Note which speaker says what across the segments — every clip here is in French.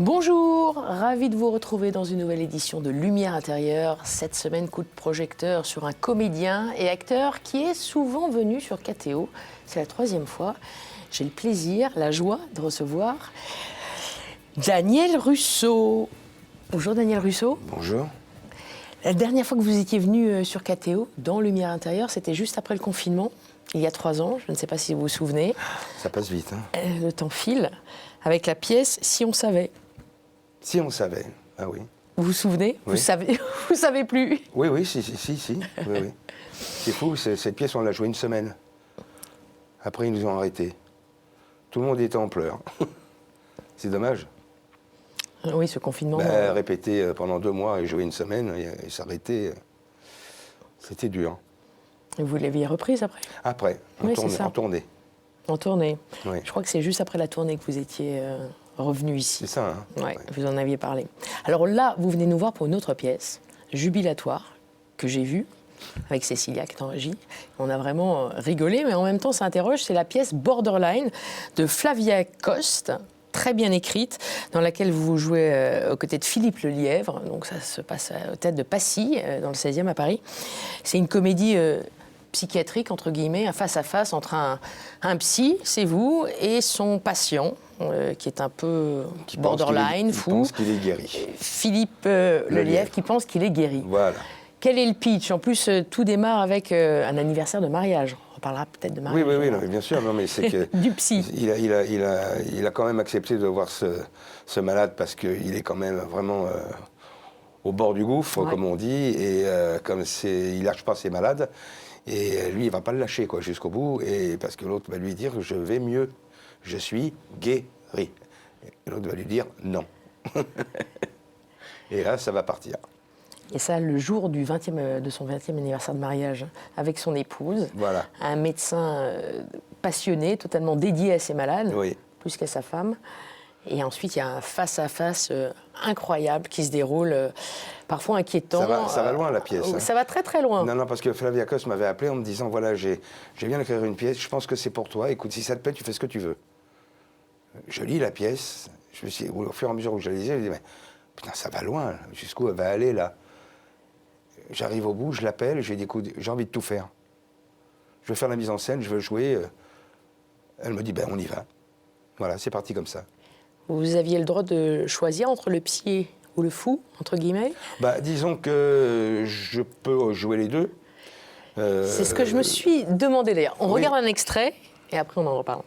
Speaker 1: Bonjour, ravi de vous retrouver dans une nouvelle édition de Lumière intérieure. Cette semaine, coup de projecteur sur un comédien et acteur qui est souvent venu sur KTO. C'est la 3e fois. J'ai le plaisir, la joie de recevoir Daniel Russo. Bonjour Daniel Russo.
Speaker 2: Bonjour.
Speaker 1: La dernière fois que vous étiez venu sur KTO, dans Lumière intérieure, c'était juste après le confinement, il y a 3 ans. Je ne sais pas si vous vous souvenez.
Speaker 2: Ça passe vite, hein.
Speaker 1: Le temps file, avec la pièce « Si on savait ».
Speaker 2: Si on savait, ah oui.
Speaker 1: Vous vous souvenez?
Speaker 2: Oui.
Speaker 1: Vous savez plus?
Speaker 2: Oui, si. Oui. C'est fou, cette pièce, on l'a jouée une semaine. Après, ils nous ont arrêtés. Tout le monde était en pleurs. C'est dommage.
Speaker 1: Oui, ce confinement...
Speaker 2: Répéter pendant 2 mois et jouer une semaine et s'arrêter, c'était dur.
Speaker 1: Et vous l'aviez reprise après?
Speaker 2: Après,
Speaker 1: Oui,
Speaker 2: en tournée.
Speaker 1: En tournée.
Speaker 2: Oui.
Speaker 1: Je crois que c'est juste après la tournée que vous étiez revenu ici.
Speaker 2: C'est ça, hein?
Speaker 1: Ouais, vous en aviez parlé. Alors là, vous venez nous voir pour une autre pièce, Jubilatoire, que j'ai vue, avec Cécilia qui est en régie. On a vraiment rigolé, mais en même temps, ça interroge. C'est la pièce Borderline de Flavia Coste, très bien écrite, dans laquelle vous jouez aux côtés de Philippe Lelièvre. Donc ça se passe au théâtre de Passy, dans le 16e à Paris. C'est une comédie psychiatrique, entre guillemets, un face-à-face entre un psy, c'est vous, et son patient, qui est un peu borderline, fou.
Speaker 2: Qui pense qu'il est guéri.
Speaker 1: Philippe Lelièvre, qui pense qu'il est guéri.
Speaker 2: Voilà.
Speaker 1: Quel est le pitch? En plus, tout démarre avec un anniversaire de mariage. On parlera peut-être de mariage.
Speaker 2: Oui, non, mais bien sûr. Non, mais c'est que
Speaker 1: du psy.
Speaker 2: Il a quand même accepté de voir ce malade parce qu'il est quand même vraiment au bord du gouffre,
Speaker 1: Ouais.
Speaker 2: comme on dit, et il lâche pas ses malades. Et lui, il va pas le lâcher jusqu'au bout, et parce que l'autre va lui dire « je vais mieux, je suis guéri ». Et l'autre va lui dire « non ». Et là, ça va partir.
Speaker 1: Et ça, le jour de son 20e anniversaire de mariage, avec son épouse,
Speaker 2: Voilà.
Speaker 1: un médecin passionné, totalement dédié à ses malades,
Speaker 2: Oui.
Speaker 1: plus qu'à sa femme. Et ensuite, il y a un face-à-face incroyable qui se déroule, parfois inquiétant.
Speaker 2: Ça va loin, la pièce. Hein.
Speaker 1: Ça va très très loin.
Speaker 2: Non, parce que Flavia Coste m'avait appelé en me disant « voilà, je viens d'écrire une pièce, je pense que c'est pour toi, écoute, si ça te plaît, tu fais ce que tu veux ». Je lis la pièce, au fur et à mesure où je la lisais, je me dis « mais putain, ça va loin, jusqu'où elle va aller là ?» J'arrive au bout, je l'appelle, je lui dis « écoute, j'ai envie de tout faire. Je veux faire la mise en scène, je veux jouer. » Elle me dit « ben on y va ». Voilà, c'est parti comme ça.
Speaker 1: Vous aviez le droit de choisir entre le psy ou le fou, entre guillemets?
Speaker 2: Disons que je peux jouer les deux.
Speaker 1: C'est ce que je me suis demandé d'ailleurs. On regarde un extrait et après on en reparle.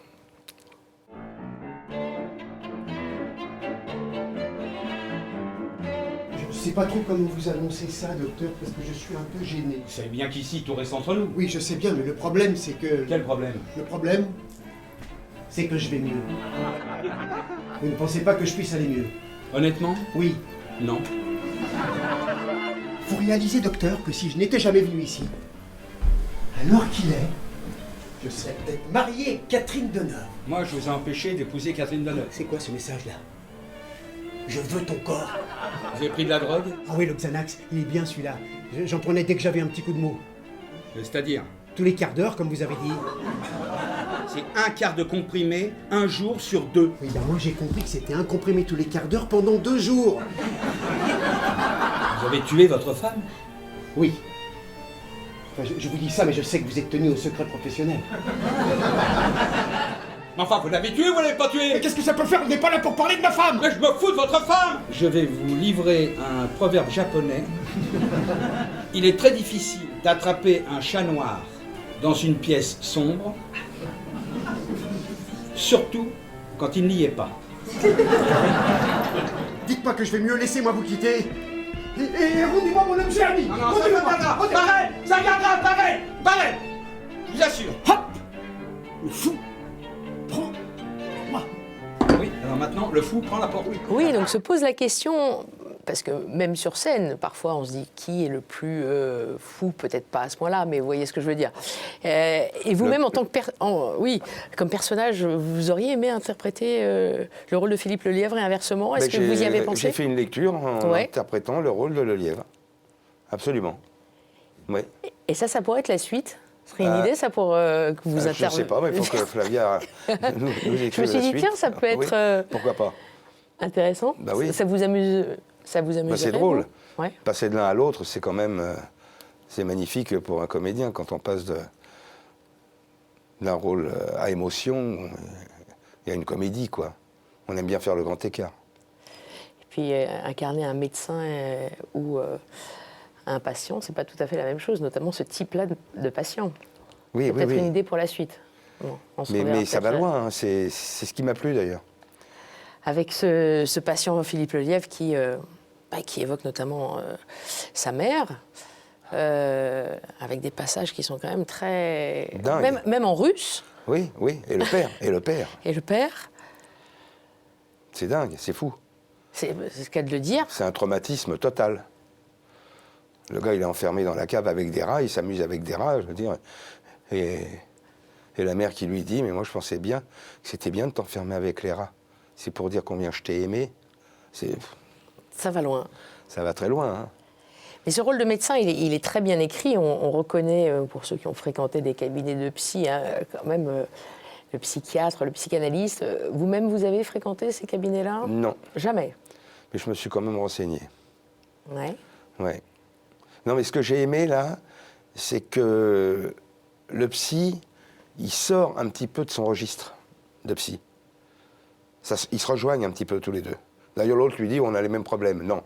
Speaker 3: Je ne sais pas trop comment vous annoncer ça, docteur, parce que je suis un peu gêné.
Speaker 4: Vous savez bien qu'ici, tout reste entre nous.
Speaker 3: Oui, je sais bien, mais le problème, c'est que...
Speaker 4: Quel problème?
Speaker 3: Le problème, c'est que je vais mieux. Vous ne pensez pas que je puisse aller mieux?
Speaker 4: Honnêtement?
Speaker 3: Oui.
Speaker 4: Non.
Speaker 3: Vous réalisez, docteur, que si je n'étais jamais venu ici, à l'heure qu'il est, je serais peut-être marié avec Catherine Deneuve.
Speaker 4: Moi, je vous ai empêché d'épouser Catherine Deneuve.
Speaker 3: C'est quoi ce message-là? Je veux ton corps.
Speaker 4: Vous avez pris de la drogue?
Speaker 3: Ah oui, le Xanax, il est bien celui-là. J'en prenais dès que j'avais un petit coup de mot.
Speaker 4: C'est-à-dire?
Speaker 3: Tous les quarts d'heure, comme vous avez dit.
Speaker 4: C'est 1 quart de comprimé, 1 jour sur 2.
Speaker 3: Oui, moi j'ai compris que c'était un comprimé tous les quarts d'heure pendant 2 jours.
Speaker 4: Vous avez tué votre femme?
Speaker 3: Oui. Enfin, je vous dis ça, mais je sais que vous êtes tenu au secret professionnel.
Speaker 4: Mais enfin, vous l'avez tué ou vous l'avez pas tué?
Speaker 3: Mais qu'est-ce que ça peut faire? On n'est pas là pour parler de ma femme!
Speaker 4: Mais je me fous de votre femme! Je vais vous livrer un proverbe japonais. Il est très difficile d'attraper un chat noir dans une pièce sombre, surtout quand il n'y est pas.
Speaker 3: Dites-moi que je vais mieux, laissez-moi vous quitter. Et rendez-moi mon objet, ami!
Speaker 4: Non, ça viendra! Pareil! Ça viendra! Pareil! Je vous assure!
Speaker 3: Hop! Le fou! Prends-moi!
Speaker 4: Oui, alors maintenant, le fou prend la porte.
Speaker 1: Oui, donc se pose la question, parce que même sur scène, parfois on se dit qui est le plus fou, peut-être pas à ce point-là, mais vous voyez ce que je veux dire. Et vous-même, en tant que comme personnage, vous auriez aimé interpréter le rôle de Philippe Lelièvre et inversement? Est-ce que vous y avez pensé?
Speaker 2: J'ai fait une lecture en interprétant le rôle de Lelièvre. Absolument. Oui.
Speaker 1: Et ça pourrait être la suite? Ce serait une idée, ça, pour que vous
Speaker 2: Je ne sais pas, mais il faut que Flavia nous écrive la suite.
Speaker 1: Je me suis dit, tiens, ça peut être...
Speaker 2: Oui, pourquoi pas.
Speaker 1: Intéressant.
Speaker 2: Bah oui.
Speaker 1: Ça vous amuse. Ça vous amuse.
Speaker 2: C'est drôle.
Speaker 1: Ouais.
Speaker 2: Passer de l'un à l'autre, c'est quand même c'est magnifique pour un comédien quand on passe d'un rôle à émotion. Il y a une comédie, quoi. On aime bien faire le grand écart.
Speaker 1: Et puis incarner un médecin ou un patient, c'est pas tout à fait la même chose, notamment ce type-là de patient.
Speaker 2: Oui,
Speaker 1: C'est
Speaker 2: oui,
Speaker 1: peut-être
Speaker 2: oui.
Speaker 1: une idée pour la suite. Bon, on se reverra
Speaker 2: Mais ça va
Speaker 1: peut-être
Speaker 2: loin, hein. C'est ce qui m'a plu d'ailleurs.
Speaker 1: avec ce patient Philippe Lelièvre qui évoque notamment sa mère, avec des passages qui sont quand même très...
Speaker 2: Dingue.
Speaker 1: Même en russe.
Speaker 2: Oui, oui, et le père, et le père.
Speaker 1: Et le père,
Speaker 2: C'est dingue, c'est fou.
Speaker 1: c'est ce qu'à de le dire.
Speaker 2: C'est un traumatisme total. Le gars, il est enfermé dans la cave avec des rats, il s'amuse avec des rats, je veux dire. Et la mère qui lui dit, mais moi je pensais bien que c'était bien de t'enfermer avec les rats. C'est pour dire combien je t'ai aimé.
Speaker 1: Ça va loin.
Speaker 2: Ça va très loin, hein.
Speaker 1: Mais ce rôle de médecin, il est très bien écrit. On reconnaît, pour ceux qui ont fréquenté des cabinets de psy, hein, quand même le psychiatre, le psychanalyste. Vous-même, vous avez fréquenté ces cabinets-là?
Speaker 2: Non,
Speaker 1: Jamais.
Speaker 2: mais je me suis quand même renseigné.
Speaker 1: Ouais.
Speaker 2: Ouais. Non, mais ce que j'ai aimé, là, c'est que le psy, il sort un petit peu de son registre de psy. Ils se rejoignent un petit peu tous les deux. D'ailleurs, l'autre lui dit, on a les mêmes problèmes. Non,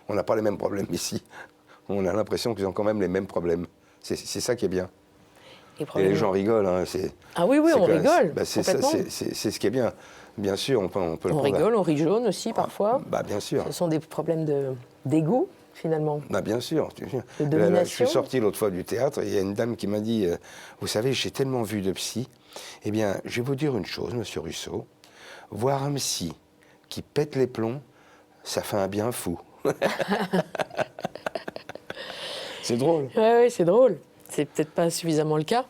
Speaker 2: on n'a pas les mêmes problèmes ici. On a l'impression qu'ils ont quand même les mêmes problèmes. C'est ça qui est bien. Et les gens rigolent. Hein,
Speaker 1: ah oui, on rigole.
Speaker 2: C'est ce qui est bien. Bien sûr, on peut le prendre.
Speaker 1: On rigole, on rit jaune aussi parfois.
Speaker 2: Bah, bien sûr.
Speaker 1: Ce sont des problèmes d'ego, finalement.
Speaker 2: Bah, bien sûr.
Speaker 1: De domination.
Speaker 2: Je suis sorti l'autre fois du théâtre et il y a une dame qui m'a dit vous savez, j'ai tellement vu de psy. Eh bien, je vais vous dire une chose, monsieur Russo. Voir un psy qui pète les plombs, ça fait un bien fou. C'est drôle.
Speaker 1: Oui, c'est drôle. C'est peut-être pas suffisamment le cas.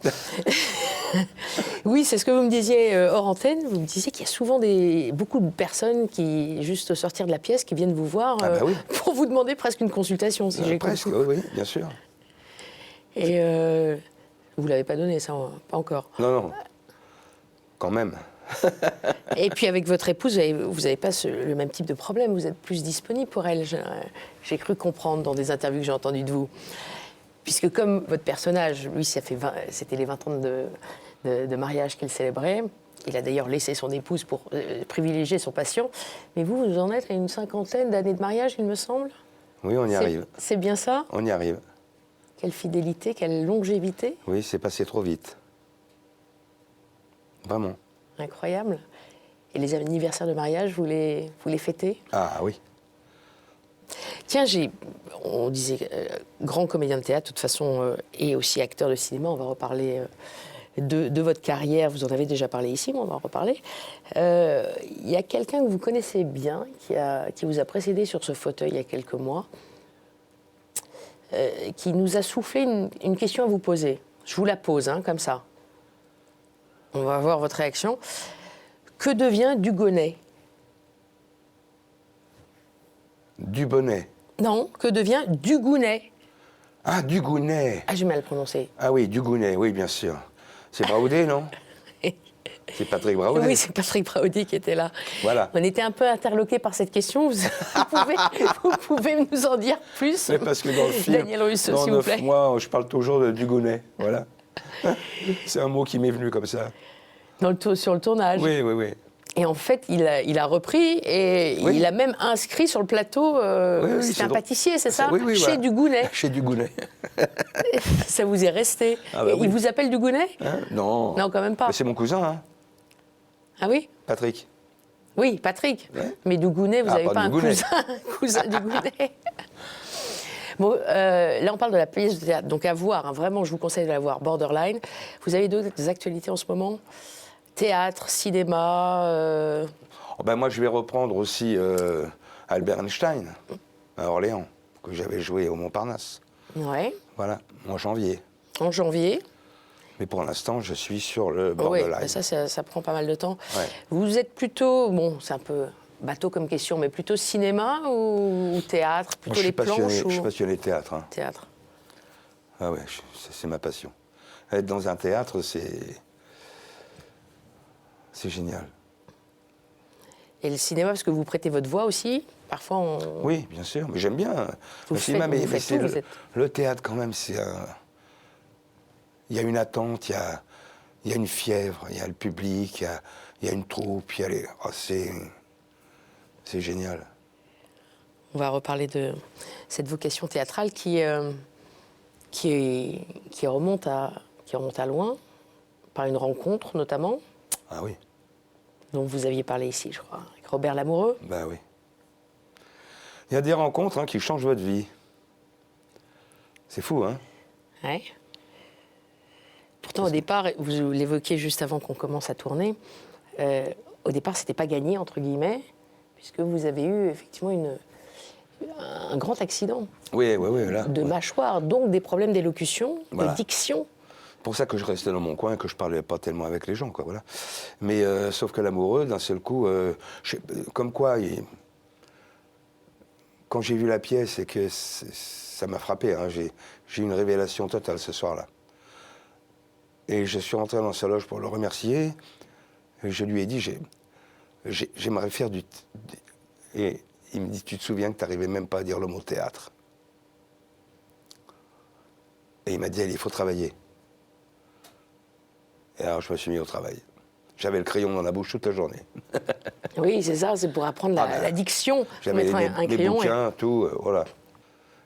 Speaker 1: Oui, c'est ce que vous me disiez hors antenne. Vous me disiez qu'il y a souvent beaucoup de personnes qui, juste au sortir de la pièce, qui viennent vous voir
Speaker 2: oui.
Speaker 1: pour vous demander presque une consultation, si j'ai compris.
Speaker 2: Presque, oui, bien sûr.
Speaker 1: Et vous ne l'avez pas donné, ça, pas encore.
Speaker 2: Non. Quand même.
Speaker 1: Et puis avec votre épouse, vous n'avez pas le même type de problème, vous êtes plus disponible pour elle. J'ai cru comprendre dans des interviews que j'ai entendues de vous. Puisque comme votre personnage, lui, c'était les 20 ans de mariage qu'il célébrait. Il a d'ailleurs laissé son épouse pour privilégier son patient. Mais vous en êtes à une 50aine d'années de mariage, il me semble.
Speaker 2: Oui, on y arrive.
Speaker 1: C'est bien ça?
Speaker 2: On y arrive.
Speaker 1: Quelle fidélité, quelle longévité.
Speaker 2: Oui, c'est passé trop vite. Vraiment.
Speaker 1: Incroyable. Et les anniversaires de mariage, vous les fêtez?
Speaker 2: Ah oui.
Speaker 1: Tiens, on disait grand comédien de théâtre, de toute façon, et aussi acteur de cinéma. On va reparler de votre carrière. Vous en avez déjà parlé ici, mais on va en reparler. Il y a quelqu'un que vous connaissez bien, qui vous a précédé sur ce fauteuil il y a quelques mois, qui nous a soufflé une question à vous poser. Je vous la pose, hein, comme ça. On va voir votre réaction. Que devient Dugonnay?
Speaker 2: Dubonnet.
Speaker 1: Non, que devient Dugonnay?
Speaker 2: Ah, Dugonnay.
Speaker 1: Ah, j'ai mal prononcé.
Speaker 2: Ah oui, Dugonnay, oui, bien sûr. C'est Braudé, non? C'est Patrick Braudé.
Speaker 1: Oui, c'est Patrick Braudé qui était là.
Speaker 2: Voilà.
Speaker 1: On était un peu interloqués par cette question. Vous pouvez nous en dire plus?
Speaker 2: Mais parce que dans le film,
Speaker 1: Daniel Russo,
Speaker 2: dans
Speaker 1: s'il vous
Speaker 2: 9
Speaker 1: plaît.
Speaker 2: mois, je parle toujours de Dugonnay. Voilà. C'est un mot qui m'est venu comme ça.
Speaker 1: Sur le tournage.
Speaker 2: Oui, oui, oui.
Speaker 1: Et en fait, il a repris et
Speaker 2: Oui.
Speaker 1: il a même inscrit sur le plateau,
Speaker 2: oui,
Speaker 1: c'était
Speaker 2: c'est
Speaker 1: un
Speaker 2: drôle.
Speaker 1: pâtissier, c'est ça?
Speaker 2: Oui, oui,
Speaker 1: Chez
Speaker 2: voilà.
Speaker 1: Dugonnay.
Speaker 2: Chez Dugonnay.
Speaker 1: Ça vous est resté.
Speaker 2: Ah bah
Speaker 1: Et
Speaker 2: oui.
Speaker 1: il vous appelle Dugonnay?
Speaker 2: Hein? Non.
Speaker 1: Non, quand même pas.
Speaker 2: Mais c'est mon cousin, hein,
Speaker 1: Ah oui?
Speaker 2: Patrick.
Speaker 1: Oui, Patrick.
Speaker 2: Ouais.
Speaker 1: Mais Dugonnay, vous
Speaker 2: Ah,
Speaker 1: n'avez
Speaker 2: pas
Speaker 1: pas un
Speaker 2: Dugonnay.
Speaker 1: cousin Dugonnay. Bon, là, on parle de la pièce de théâtre. Donc, à voir, hein, vraiment, je vous conseille de la voir. Borderline. Vous avez d'autres actualités en ce moment? Théâtre, cinéma
Speaker 2: Oh, ben moi, je vais reprendre aussi Albert Einstein, à Orléans, que j'avais joué au Montparnasse.
Speaker 1: Ouais.
Speaker 2: Voilà, en janvier.
Speaker 1: En janvier.
Speaker 2: Mais pour l'instant, je suis sur le
Speaker 1: Oui,
Speaker 2: Borderline.
Speaker 1: ça prend pas mal de temps.
Speaker 2: Ouais.
Speaker 1: Vous êtes plutôt, bon, c'est un peu bateau comme question, mais plutôt cinéma ou théâtre?
Speaker 2: Moi,
Speaker 1: Plutôt les planches
Speaker 2: je suis
Speaker 1: ou
Speaker 2: passionné de théâtre. Hein.
Speaker 1: théâtre?
Speaker 2: Ah ouais, c'est ma passion. Être dans un théâtre, c'est génial.
Speaker 1: Et le cinéma, parce que vous prêtez votre voix aussi, parfois on...
Speaker 2: Oui, bien sûr, mais j'aime bien
Speaker 1: Vous
Speaker 2: le
Speaker 1: faites-
Speaker 2: cinéma,
Speaker 1: vous
Speaker 2: mais
Speaker 1: faites
Speaker 2: c'est
Speaker 1: tout, vous êtes-
Speaker 2: le théâtre quand même, c'est il y a une attente, il y a une fièvre, il y a le public, il y a une troupe, il y a les... oh, c'est génial.
Speaker 1: On va reparler de cette vocation théâtrale qui remonte à loin, par une rencontre notamment,
Speaker 2: Ah oui,
Speaker 1: dont vous aviez parlé ici, je crois, avec Robert Lamoureux.
Speaker 2: bah oui. Il y a des rencontres qui changent votre vie. C'est fou, hein?
Speaker 1: Ouais. Pourtant, au départ, vous l'évoquiez juste avant qu'on commence à tourner, au départ, c'était pas gagné, entre guillemets, puisque vous avez eu effectivement un grand accident
Speaker 2: Oui, là.
Speaker 1: de mâchoire, donc des problèmes d'élocution,
Speaker 2: Voilà.
Speaker 1: de diction.
Speaker 2: C'est pour ça que je restais dans mon coin et que je parlais pas tellement avec les gens, quoi, voilà. Mais sauf que l'amoureux, d'un seul coup, comme quoi, quand j'ai vu la pièce et que ça m'a frappé, hein, j'ai eu une révélation totale ce soir-là. Et je suis rentré dans sa loge pour le remercier. Et je lui ai dit, j'aimerais faire Et il me dit, tu te souviens que tu n'arrivais même pas à dire le mot théâtre? Et il m'a dit, allez, il faut travailler. Et alors je me suis mis au travail. J'avais le crayon dans la bouche toute la journée.
Speaker 1: Oui, c'est ça, c'est pour apprendre la diction.
Speaker 2: J'avais
Speaker 1: Mettre un
Speaker 2: les
Speaker 1: crayon.
Speaker 2: bouquins, tout, voilà.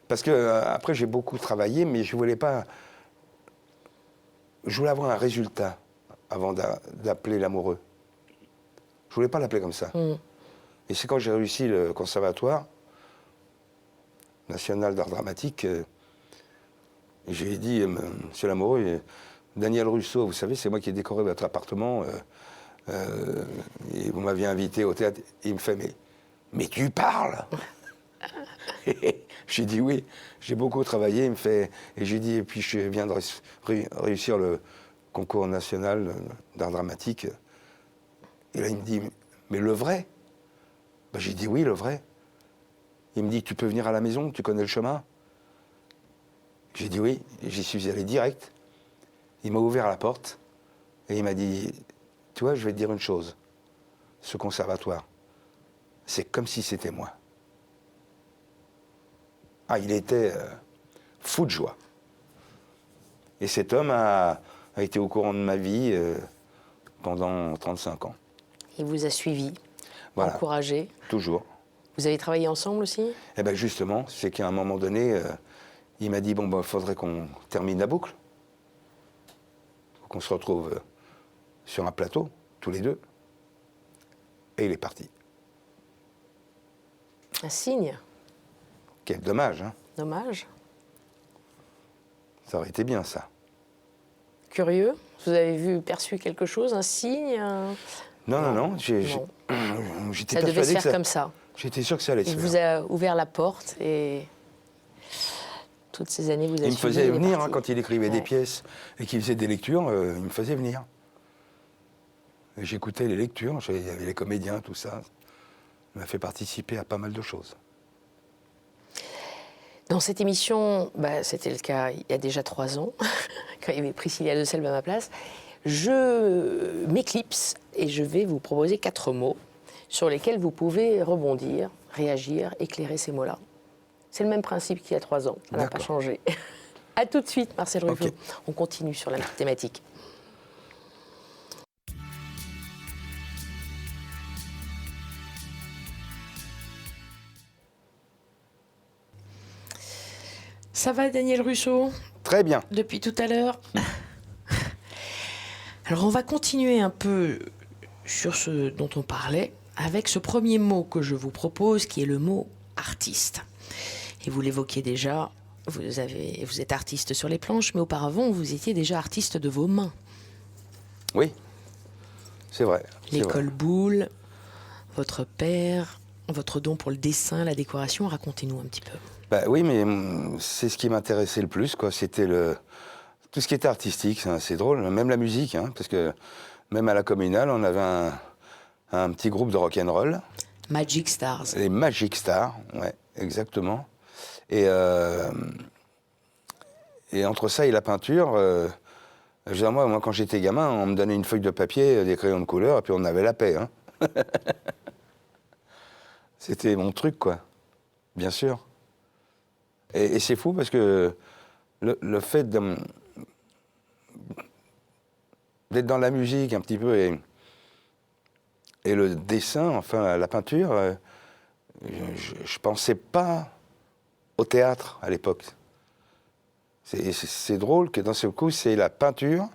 Speaker 2: Parce que après j'ai beaucoup travaillé, mais je voulais pas. Je voulais avoir un résultat avant d'appeler l'amoureux. Je voulais pas l'appeler comme ça. Et c'est quand j'ai réussi le Conservatoire national d'art dramatique, j'ai dit, monsieur l'amoureux, Daniel Russo, vous savez, c'est moi qui ai décoré votre appartement. Et vous m'aviez invité au théâtre. Il me fait, mais tu parles? J'ai dit oui, j'ai beaucoup travaillé. Il me fait, et j'ai dit, et puis je viens de réussir le concours national d'art dramatique. Et là, il me dit, mais le vrai? Ben, j'ai dit oui, le vrai. Il me dit, tu peux venir à la maison, tu connais le chemin? J'ai dit oui, et j'y suis allé direct. Il m'a ouvert la porte et il m'a dit, tu vois, je vais te dire une chose. Ce conservatoire, c'est comme si c'était moi. Ah, il était fou de joie. Et cet homme a été au courant de ma vie pendant 35 ans.
Speaker 1: Il vous a suivi,
Speaker 2: Voilà.
Speaker 1: encouragé.
Speaker 2: Toujours.
Speaker 1: Vous avez travaillé ensemble aussi?
Speaker 2: Eh bien justement, c'est qu'à un moment donné, il m'a dit, bon, ben, faudrait qu'on termine la boucle. Faut qu'on se retrouve sur un plateau, tous les deux. Et il est parti.
Speaker 1: Un signe.
Speaker 2: Quel dommage, hein.
Speaker 1: Dommage.
Speaker 2: Ça aurait été bien, ça.
Speaker 1: Curieux. Vous avez perçu quelque chose, un signe
Speaker 2: Non.
Speaker 1: Non.
Speaker 2: J'étais
Speaker 1: Ça devait se
Speaker 2: persuadé
Speaker 1: faire
Speaker 2: que
Speaker 1: comme ça.
Speaker 2: J'étais sûr que ça allait se
Speaker 1: Il
Speaker 2: faire.
Speaker 1: vous a ouvert la porte et toutes ces années, vous avez
Speaker 2: Il me faisait venir, hein, quand il écrivait des
Speaker 1: Ouais.
Speaker 2: pièces et qu'il faisait des lectures, il me faisait venir. Et j'écoutais les lectures, il y avait les comédiens, tout ça. Il m'a fait participer à pas mal de choses.
Speaker 1: Dans cette émission, c'était le cas il y a déjà 3 ans, quand il y avait Priscilla de Selve à ma place, je m'éclipse et je vais vous proposer 4 mots sur lesquels vous pouvez rebondir, réagir, éclairer ces mots-là. C'est le même principe qu'il y a 3 ans, ça n'a pas
Speaker 2: D'accord.
Speaker 1: changé. A tout de suite, Marcel Ruffo.
Speaker 2: Ok.
Speaker 1: On continue sur la thématique. Ça va, Daniel Russo,
Speaker 2: Très bien.
Speaker 1: depuis tout à l'heure? Alors, on va continuer un peu sur ce dont on parlait avec ce premier mot que je vous propose, qui est le mot artiste. Et vous l'évoquiez déjà, vous êtes artiste sur les planches, mais auparavant, vous étiez déjà artiste de vos mains.
Speaker 2: Oui, c'est vrai. c'est
Speaker 1: L'école
Speaker 2: vrai.
Speaker 1: Boulle, votre père, votre don pour le dessin, la décoration, racontez-nous un petit peu.
Speaker 2: Bah oui, mais c'est ce qui m'intéressait le plus, quoi. C'était tout ce qui était artistique, c'est drôle, même la musique, hein, parce que même à la communale, on avait un petit groupe de rock'n'roll.
Speaker 1: Magic Stars.
Speaker 2: Les Magic Stars, ouais, exactement. Et entre ça et la peinture, je veux dire, moi, quand j'étais gamin, on me donnait une feuille de papier, des crayons de couleur, et puis on avait la paix. Hein. C'était mon truc, quoi. Bien sûr. Et c'est fou parce que le fait d'être dans la musique un petit peu et le dessin, enfin la peinture, je pensais pas au théâtre à l'époque. C'est drôle que d'un seul coup, c'est la peinture,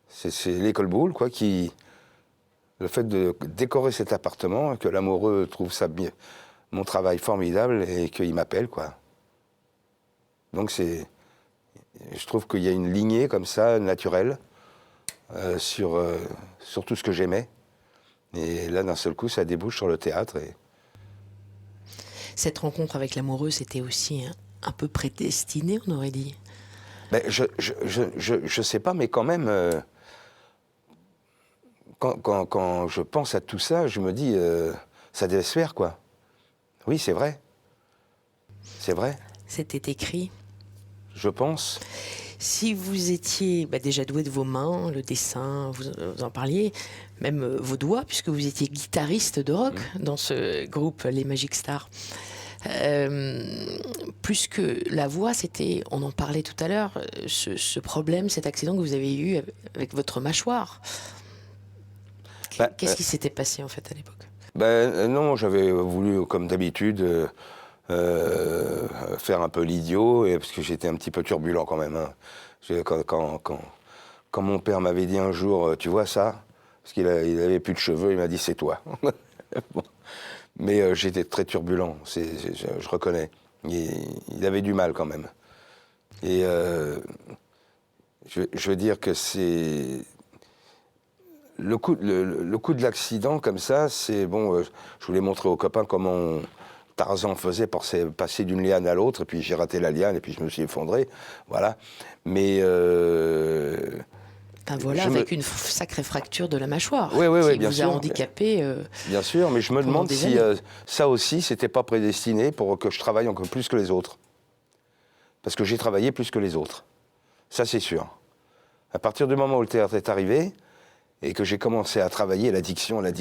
Speaker 2: c'est l'école Boulle, quoi, qui... Le fait de décorer cet appartement, que l'amoureux trouve ça bien, mon travail formidable et qu'il m'appelle, quoi. Donc je trouve qu'il y a une lignée comme ça, naturelle, sur tout ce que j'aimais. Et là, d'un seul coup, ça débouche sur le théâtre.
Speaker 1: Cette rencontre avec l'amoureux, c'était aussi un peu prédestiné, on aurait dit.
Speaker 2: Ben, je sais pas, mais quand même, quand je pense à tout ça, je me dis, ça devait se faire, quoi. Oui, c'est vrai. C'est vrai.
Speaker 1: C'était écrit.
Speaker 2: Je pense.
Speaker 1: Si vous étiez déjà doué de vos mains, le dessin, vous en parliez, même vos doigts, puisque vous étiez guitariste de rock dans ce groupe, les Magic Stars. Plus que la voix, c'était, on en parlait tout à l'heure, ce problème, cet accident que vous avez eu avec votre mâchoire. Qu'est-ce qui s'était passé en fait à l'époque?
Speaker 2: Non, j'avais voulu, comme d'habitude, faire un peu l'idiot, parce que j'étais un petit peu turbulent quand même. Hein. Quand mon père m'avait dit un jour, tu vois ça, parce qu'il avait plus de cheveux, il m'a dit c'est toi. Bon. Mais j'étais très turbulent, je reconnais. Il avait du mal quand même. Et je veux dire que c'est... Le coup de l'accident comme ça, c'est bon. Je voulais montrer aux copains comment Tarzan faisait pour passer d'une liane à l'autre, et puis j'ai raté la liane, et puis je me suis effondré. Voilà. Mais...
Speaker 1: avec une sacrée fracture de la mâchoire
Speaker 2: qui
Speaker 1: bien vous a handicapé.
Speaker 2: Bien sûr, mais je me demande si ça aussi, c'était pas prédestiné pour que je travaille encore plus que les autres. Parce que j'ai travaillé plus que les autres. Ça, c'est sûr. À partir du moment où le théâtre est arrivé, et que j'ai commencé à travailler l'addiction, je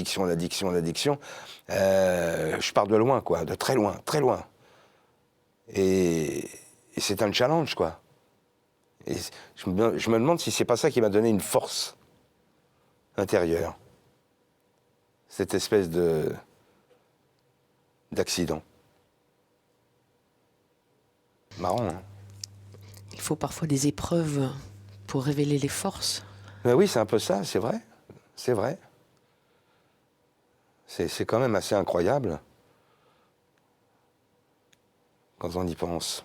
Speaker 2: pars de loin, quoi, de très loin, très loin. Et c'est un challenge, quoi. Et je me demande si c'est pas ça qui m'a donné une force intérieure. Cette espèce d'accident. Marrant, hein?
Speaker 1: Il faut parfois des épreuves pour révéler les forces.
Speaker 2: Mais oui, c'est un peu ça, c'est vrai. C'est vrai. C'est quand même assez incroyable quand on y pense.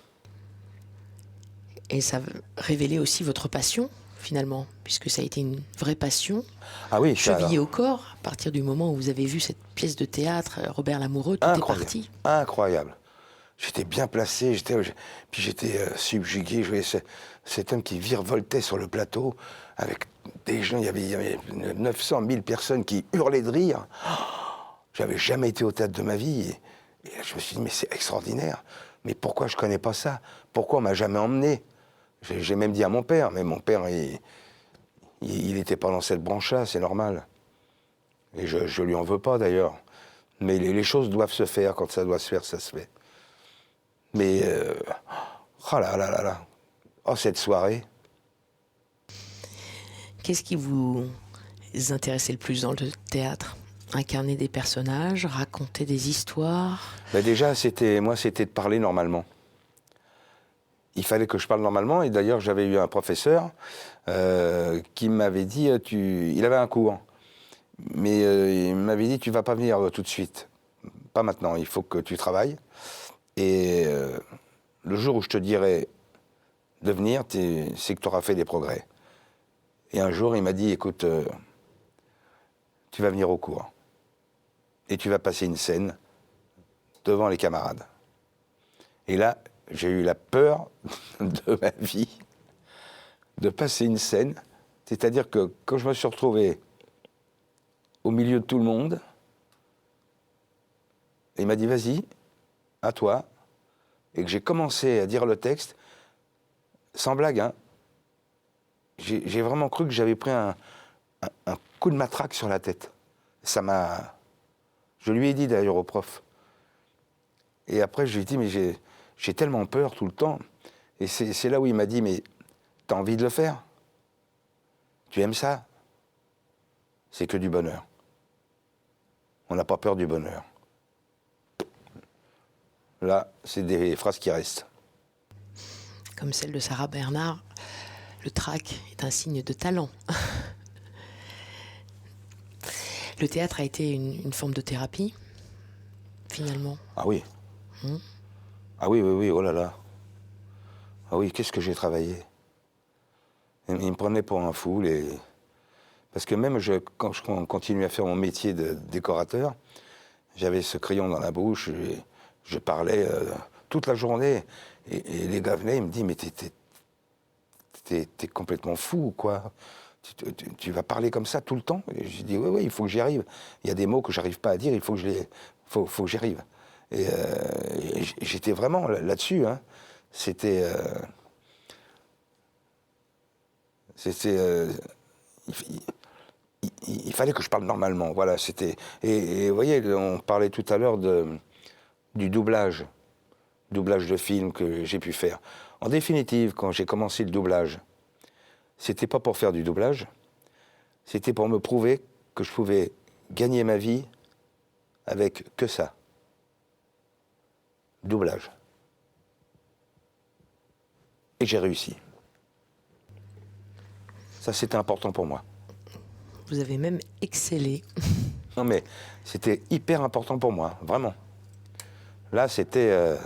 Speaker 1: Et ça révélait aussi votre passion, finalement, puisque ça a été une vraie passion.
Speaker 2: Ah oui,
Speaker 1: chevillée au corps, à partir du moment où vous avez vu cette pièce de théâtre, Robert Lamoureux, tout est parti.
Speaker 2: Incroyable. J'étais bien placé, puis j'étais subjugué. Je voyais cet homme qui virevoltait sur le plateau avec des gens. Il y avait 900 000 personnes qui hurlaient de rire. J'avais jamais été au théâtre de ma vie. Et je me suis dit, mais c'est extraordinaire. Mais pourquoi je connais pas ça? Pourquoi on m'a jamais emmené? J'ai même dit à mon père, mais mon père, il était pas dans cette branche-là, c'est normal. Et je lui en veux pas d'ailleurs. Mais les choses doivent se faire. Quand ça doit se faire, ça se fait. Mais, oh là là là là, oh cette soirée.
Speaker 1: Qu'est-ce qui vous intéressait le plus dans le théâtre? Incarner des personnages, raconter des histoires?
Speaker 2: Déjà, c'était de parler normalement. Il fallait que je parle normalement, et d'ailleurs, j'avais eu un professeur qui m'avait dit, il avait un cours, mais il m'avait dit, tu vas pas venir tout de suite, pas maintenant, il faut que tu travailles. Et le jour où je te dirai de venir, c'est que tu auras fait des progrès. Et un jour, il m'a dit, écoute, tu vas venir au cours. Et tu vas passer une scène devant les camarades. Et là, j'ai eu la peur de ma vie de passer une scène. C'est-à-dire que quand je me suis retrouvé au milieu de tout le monde, il m'a dit, vas-y, à toi, et que j'ai commencé à dire le texte, sans blague, hein, j'ai vraiment cru que j'avais pris un coup de matraque sur la tête. Ça m'a... Je lui ai dit d'ailleurs au prof, Et après, je lui ai dit, mais j'ai tellement peur tout le temps. Et c'est là où il m'a dit, mais t'as envie de le faire? Tu aimes ça? C'est que du bonheur. On n'a pas peur du bonheur. Là, c'est des phrases qui restent.
Speaker 1: Comme celle de Sarah Bernard, le trac est un signe de talent. Le théâtre a été une forme de thérapie, finalement.
Speaker 2: Ah oui. Ah oui, oui, oui, oh là là. Ah oui, qu'est-ce que j'ai travaillé. Il me prenait pour un fou. Parce que même quand je continuais à faire mon métier de décorateur, j'avais ce crayon dans la bouche, je parlais toute la journée. Et les gars venaient, ils me disent, mais t'es complètement fou ou quoi? Tu vas parler comme ça tout le temps? Et j'ai dit, oui, oui, il faut que j'y arrive. Il y a des mots que j'arrive pas à dire, il faut que j'y arrive. Et j'étais vraiment là-dessus. Hein. C'était... il fallait que je parle normalement. Voilà, c'était... Et vous voyez, on parlait tout à l'heure du doublage de films que j'ai pu faire. En définitive, quand j'ai commencé le doublage, c'était pas pour faire du doublage, c'était pour me prouver que je pouvais gagner ma vie avec que ça. Doublage. Et j'ai réussi. Ça, c'était important pour moi.
Speaker 1: Vous avez même excellé.
Speaker 2: Non, mais c'était hyper important pour moi, vraiment. Là, c'était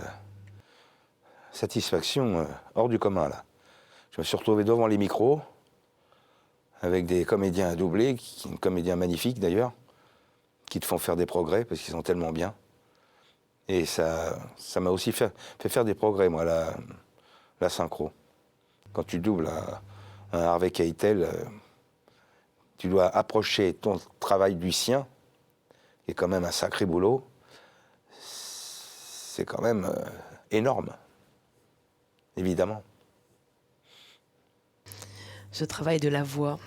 Speaker 2: satisfaction hors du commun, là. Je me suis retrouvé devant les micros, avec des comédiens à doubler, comédiens magnifiques d'ailleurs, qui te font faire des progrès, parce qu'ils sont tellement bien. Et ça m'a aussi fait faire des progrès, moi, la synchro. Quand tu doubles un Harvey Keitel, tu dois approcher ton travail du sien, qui est quand même un sacré boulot. C'est quand même énorme, évidemment.
Speaker 1: Ce travail de la voix,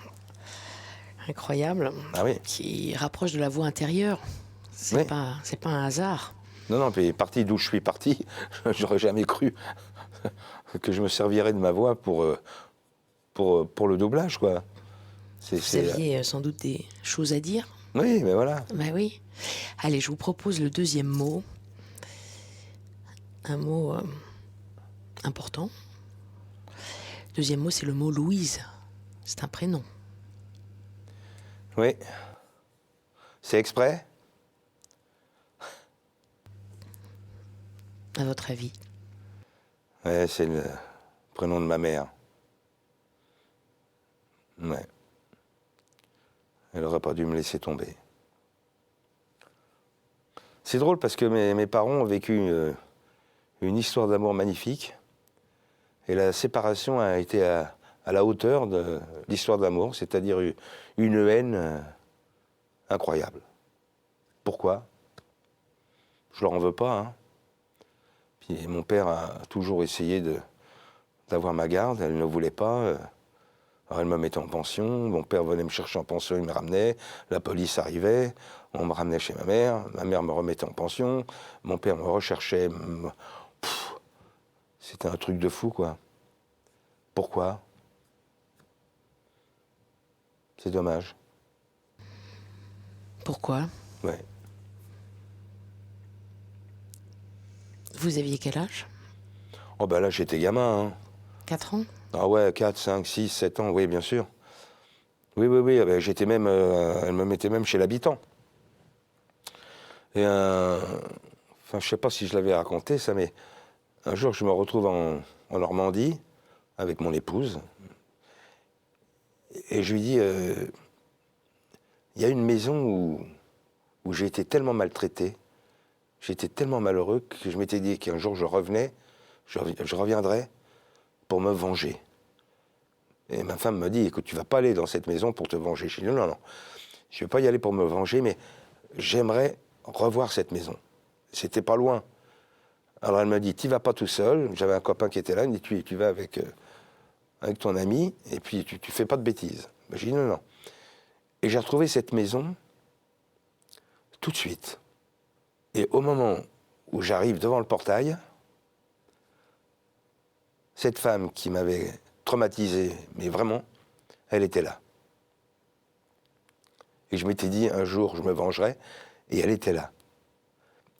Speaker 1: incroyable,
Speaker 2: Ah oui.
Speaker 1: qui rapproche de la voix intérieure. C'est
Speaker 2: Oui.
Speaker 1: pas un hasard.
Speaker 2: Non, non, puis parti d'où je suis parti, j'aurais jamais cru que je me servirais de ma voix pour le doublage, quoi.
Speaker 1: Vous aviez sans doute des choses à dire.
Speaker 2: Oui, mais voilà.
Speaker 1: Ben oui. Allez, je vous propose le deuxième mot. Un mot important. Deuxième mot, c'est le mot Louise. C'est un prénom.
Speaker 2: Oui. C'est exprès?
Speaker 1: À votre avis?
Speaker 2: Ouais, c'est le prénom de ma mère. Ouais. Elle aurait pas dû me laisser tomber. C'est drôle parce que mes parents ont vécu une histoire d'amour magnifique. Et la séparation a été à la hauteur de l'histoire d'amour, c'est-à-dire une haine incroyable. Pourquoi? Je leur en veux pas, hein. Puis mon père a toujours essayé d'avoir ma garde, elle ne voulait pas. Alors elle me mettait en pension, mon père venait me chercher en pension, il me ramenait, la police arrivait, on me ramenait chez ma mère me remettait en pension, mon père me recherchait. C'était un truc de fou, quoi. Pourquoi? C'est dommage.
Speaker 1: Pourquoi?
Speaker 2: Ouais.
Speaker 1: Vous aviez quel âge?
Speaker 2: Oh ben là, j'étais gamin, hein.
Speaker 1: 4 ans?
Speaker 2: Ah ouais, 4, 5, 6, 7 ans, oui, bien sûr. Oui, oui, oui, ben, j'étais même... elle me mettait même chez l'habitant. Et enfin, je sais pas si je l'avais raconté, ça, mais un jour, je me retrouve en Normandie avec mon épouse. Et je lui dis, il y a une maison où j'ai été tellement maltraité, j'étais tellement malheureux que je m'étais dit qu'un jour je revenais, je reviendrais pour me venger. Et ma femme me dit, écoute, tu vas pas aller dans cette maison pour te venger. Je dis, non, non, non, je vais pas y aller pour me venger, mais j'aimerais revoir cette maison. C'était pas loin. Alors elle me dit, tu vas pas tout seul. J'avais un copain qui était là, il me dit, tu vas avec ton ami, et puis tu fais pas de bêtises. Ben, j'ai dit, non, non. Et j'ai retrouvé cette maison tout de suite. Et au moment où j'arrive devant le portail. Cette femme qui m'avait traumatisé, mais vraiment, elle était là. Et je m'étais dit, un jour, je me vengerai, et elle était là.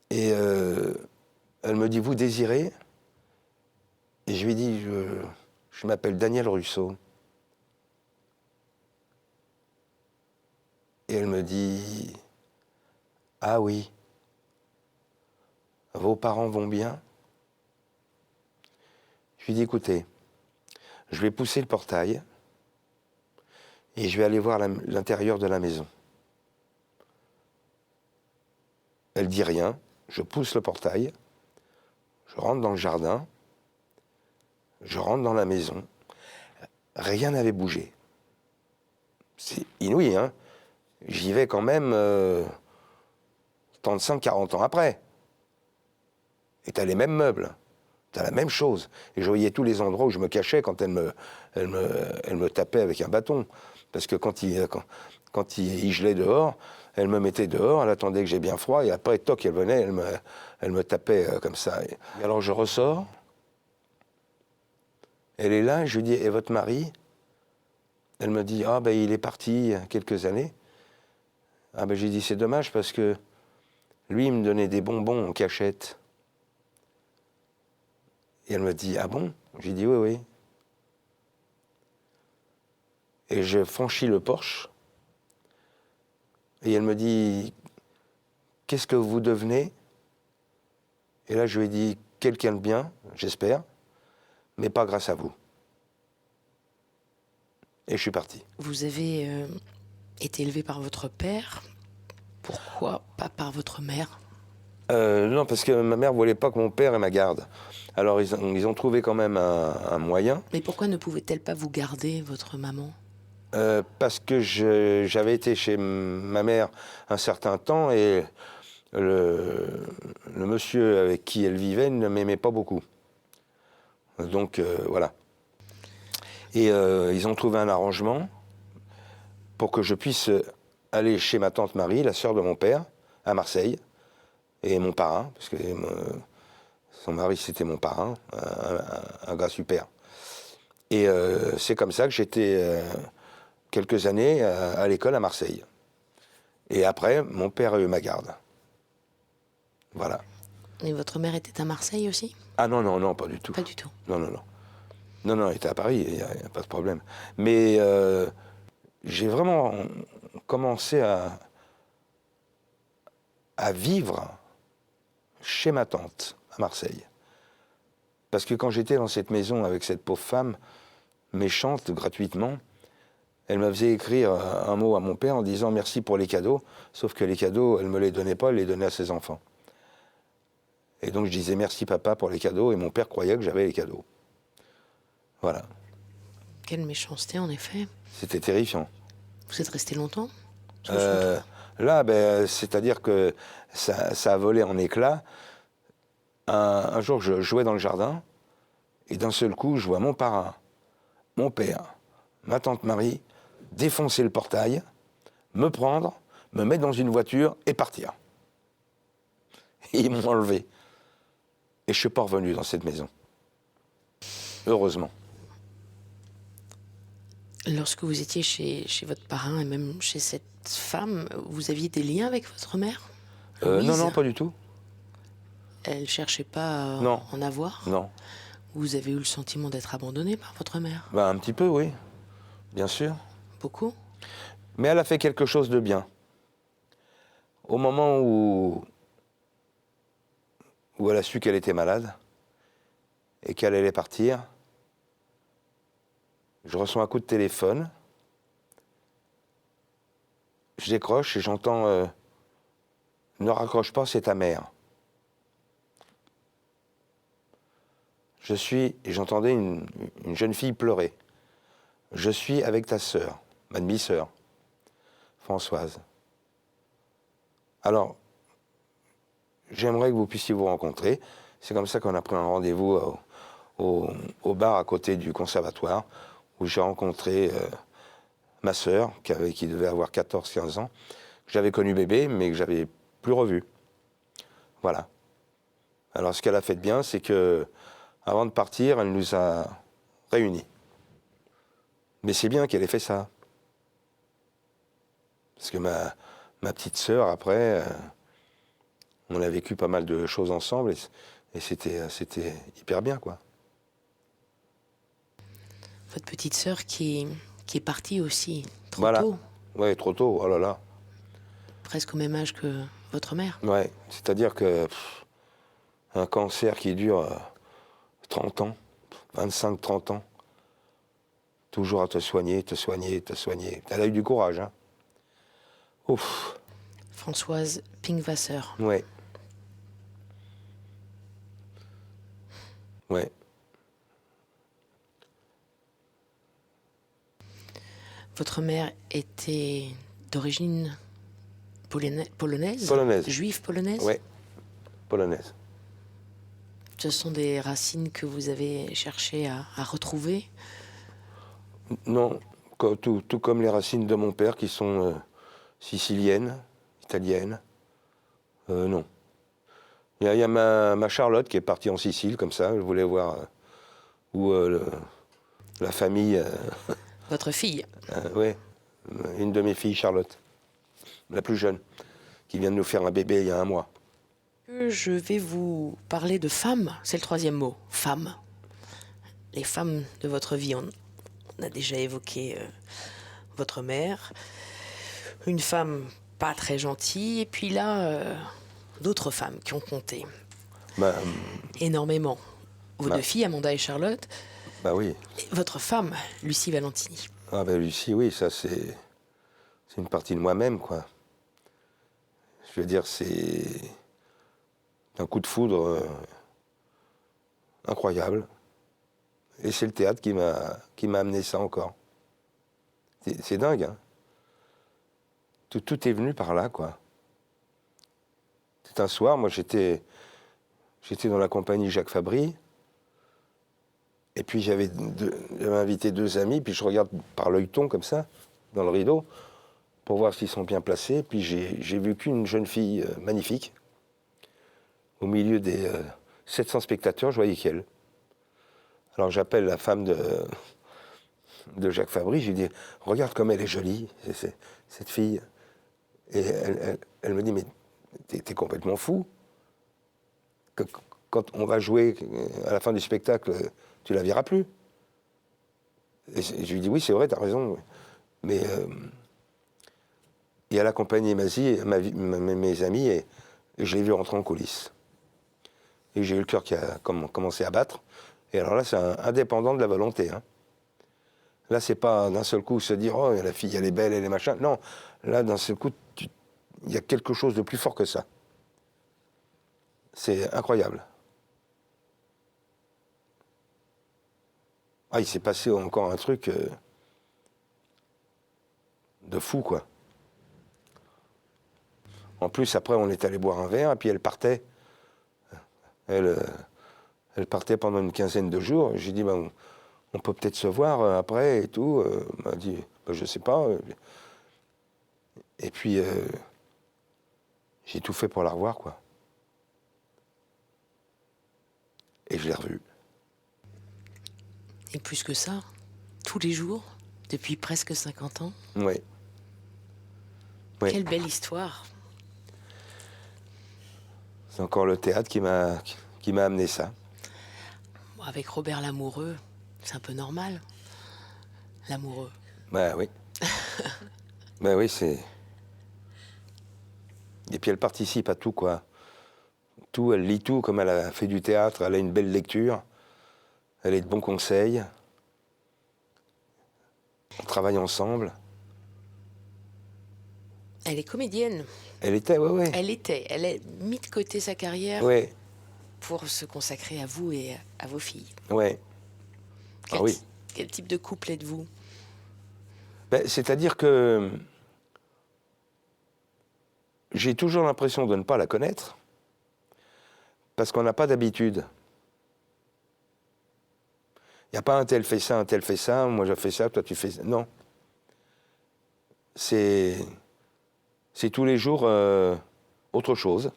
Speaker 2: Et elle me dit, vous désirez? Et je lui ai dit, je m'appelle Daniel Russo. Et elle me dit, ah oui, vos parents vont bien? Je lui ai dit, écoutez, je vais pousser le portail et je vais aller voir l'intérieur de la maison. Elle dit rien, je pousse le portail, je rentre dans le jardin, je rentre dans la maison, rien n'avait bougé. C'est inouï, hein? J'y vais quand même 35-40 ans après. Et t'as les mêmes meubles, t'as la même chose. Et je voyais tous les endroits où je me cachais quand elle me tapait avec un bâton. Parce que quand il gelait dehors, elle me mettait dehors, elle attendait que j'ai bien froid, et après, toc, elle venait, elle me tapait comme ça. Et alors je ressors, elle est là, je lui dis, et votre mari? Elle me dit, ah ben il est parti il y a quelques années. Ah ben j'ai dit, c'est dommage parce que lui, il me donnait des bonbons en cachette. Et elle me dit, ah bon? J'ai dit, oui, oui. Et je franchis le porche. Et elle me dit, qu'est-ce que vous devenez? Et là, je lui ai dit, quelqu'un de bien, j'espère, mais pas grâce à vous. Et je suis parti.
Speaker 1: Vous avez été élevé par votre père. Pourquoi pas par votre mère?
Speaker 2: Non, parce que ma mère voulait pas que mon père ait ma garde. Alors, ils ont trouvé quand même un moyen.
Speaker 1: Mais pourquoi ne pouvait-elle pas vous garder, votre maman?
Speaker 2: Parce que j'avais été chez ma mère un certain temps et le monsieur avec qui elle vivait ne m'aimait pas beaucoup. Donc, voilà. Et ils ont trouvé un arrangement pour que je puisse aller chez ma tante Marie, la sœur de mon père, à Marseille, et mon parrain, parce que son mari c'était mon parrain, un gars super. Et c'est comme ça que j'étais quelques années à l'école à Marseille. Et après, mon père a eu ma garde. Voilà.
Speaker 1: Et votre mère était à Marseille aussi?
Speaker 2: Ah non, non, non, pas du tout.
Speaker 1: Pas du tout.
Speaker 2: Non, non, non. Non, non, elle était à Paris, il n'y a pas de problème. Mais j'ai vraiment commencé à vivre chez ma tante, à Marseille. Parce que quand j'étais dans cette maison avec cette pauvre femme, méchante, gratuitement, elle me faisait écrire un mot à mon père en disant merci pour les cadeaux, sauf que les cadeaux, elle ne me les donnait pas, elle les donnait à ses enfants. Et donc je disais merci papa pour les cadeaux, et mon père croyait que j'avais les cadeaux. Voilà.
Speaker 1: Quelle méchanceté, en effet.
Speaker 2: C'était terrifiant.
Speaker 1: Vous êtes resté longtemps? Parce que je me trompe.
Speaker 2: Là, ben, c'est-à-dire que ça a volé en éclats. Un jour, je jouais dans le jardin, et d'un seul coup, je vois mon parrain, mon père, ma tante Marie, défoncer le portail, me prendre, me mettre dans une voiture et partir. Et ils m'ont enlevé. Et je ne suis pas revenu dans cette maison. Heureusement.
Speaker 1: Lorsque vous étiez chez votre parrain et même chez cette femme, vous aviez des liens avec votre mère?
Speaker 2: Non,
Speaker 1: Louise?
Speaker 2: non, pas du tout.
Speaker 1: Elle cherchait pas à
Speaker 2: Non.
Speaker 1: en avoir?
Speaker 2: Non.
Speaker 1: Vous avez eu le sentiment d'être abandonné par votre mère?
Speaker 2: Ben, un petit peu, oui. Bien sûr.
Speaker 1: Beaucoup?
Speaker 2: Mais elle a fait quelque chose de bien. Au moment où elle a su qu'elle était malade et qu'elle allait partir, je reçois un coup de téléphone. Je décroche et j'entends ne raccroche pas, c'est ta mère. Et j'entendais une jeune fille pleurer. Je suis avec ta sœur, ma demi-sœur, Françoise. Alors, j'aimerais que vous puissiez vous rencontrer. C'est comme ça qu'on a pris un rendez-vous au bar à côté du conservatoire, où j'ai rencontré ma sœur, qui devait avoir 14-15 ans, que j'avais connu bébé, mais que j'avais plus revu. Voilà. Alors, ce qu'elle a fait de bien, c'est que avant de partir, elle nous a réunis. Mais c'est bien qu'elle ait fait ça. Parce que ma petite sœur, après, on a vécu pas mal de choses ensemble et c'était hyper bien, quoi.
Speaker 1: Votre petite sœur qui est partie aussi trop
Speaker 2: Voilà.
Speaker 1: tôt,
Speaker 2: Ouais, trop tôt, oh là là.
Speaker 1: presque au même âge que votre mère.
Speaker 2: Ouais, c'est-à-dire que un cancer qui dure 30 ans, 25, 30 ans, toujours à te soigner, te soigner, te soigner. Elle a eu du courage, hein. Ouf,
Speaker 1: Françoise Pinkvasser.
Speaker 2: ouais. Ouais.
Speaker 1: Votre mère était d'origine polonaise.
Speaker 2: Polonaise.
Speaker 1: Juive polonaise.
Speaker 2: Ouais, polonaise.
Speaker 1: Ce sont des racines que vous avez cherché à retrouver.
Speaker 2: Non, tout comme les racines de mon père qui sont siciliennes, italiennes. Non. Il y a ma Charlotte qui est partie en Sicile, comme ça. Je voulais voir où la famille.
Speaker 1: Votre fille.
Speaker 2: Ouais, une de mes filles, Charlotte, la plus jeune, qui vient de nous faire un bébé il y a 1 mois.
Speaker 1: Je vais vous parler de femmes. C'est le 3e mot. Femmes. Les femmes de votre vie. On a déjà évoqué votre mère. Une femme pas très gentille. Et puis là, d'autres femmes qui ont compté.
Speaker 2: Bah,
Speaker 1: Énormément. Vos
Speaker 2: Bah.
Speaker 1: 2 filles, Amanda et Charlotte.
Speaker 2: bah oui.
Speaker 1: Et votre femme, Lucie Valentini.
Speaker 2: Ah ben Lucie, oui, ça c'est une partie de moi-même, quoi. Je veux dire, c'est un coup de foudre incroyable. Et c'est le théâtre qui m'a amené ça encore. C'est dingue, hein. Tout est venu par là, quoi. C'est un soir, moi j'étais dans la compagnie Jacques Fabry. Et puis j'avais invité 2 amis, puis je regarde par l'œilleton comme ça, dans le rideau, pour voir s'ils sont bien placés. Puis j'ai vu qu'une jeune fille magnifique. Au milieu des 700 spectateurs, je voyais qu'elle. Alors j'appelle la femme de Jacques Fabry, je lui dis, regarde comme elle est jolie, cette fille. Et elle me dit, mais t'es complètement fou. Quand on va jouer à la fin du spectacle, tu la verras plus. Et je lui dis, oui, c'est vrai, t'as raison. Mais et elle a accompagné mes amis et je l'ai vu rentrer en coulisses. Et j'ai eu le cœur qui a commencé à battre. Et alors là, c'est indépendant de la volonté, hein. Là, c'est pas d'un seul coup se dire, oh, la fille, elle est belle, elle est machin. Non, là, d'un seul coup, il y a quelque chose de plus fort que ça. C'est incroyable. Ah, il s'est passé encore un truc de fou, quoi. En plus, après, on est allé boire un verre, et puis elle partait. Elle partait pendant une quinzaine de jours. J'ai dit, ben, on peut peut-être se voir après et tout. Elle m'a dit, ben, je sais pas. Et puis, j'ai tout fait pour la revoir, quoi. Et je l'ai revue.
Speaker 1: Et plus que ça, tous les jours, depuis presque 50 ans.
Speaker 2: Oui. Oui.
Speaker 1: Quelle belle histoire.
Speaker 2: C'est encore le théâtre qui m'a amené ça.
Speaker 1: Bon, avec Robert Lamoureux, c'est un peu normal. Lamoureux.
Speaker 2: Ben oui. Ben oui, c'est... Et puis elle participe à tout, quoi. Tout, elle lit tout, comme elle a fait du théâtre, elle a une belle lecture, elle est de bons conseils. On travaille ensemble.
Speaker 1: Elle est comédienne.
Speaker 2: Elle était, ouais.
Speaker 1: Elle a mis de côté sa carrière
Speaker 2: Ouais,
Speaker 1: pour se consacrer à vous et à vos filles.
Speaker 2: ouais. Ah oui.
Speaker 1: Quel type de couple êtes-vous?
Speaker 2: Ben, c'est-à-dire que j'ai toujours l'impression de ne pas la connaître, parce qu'on n'a pas d'habitude. Il n'y a pas un tel fait ça, moi je fais ça, toi tu fais ça. Non. C'est tous les jours autre chose.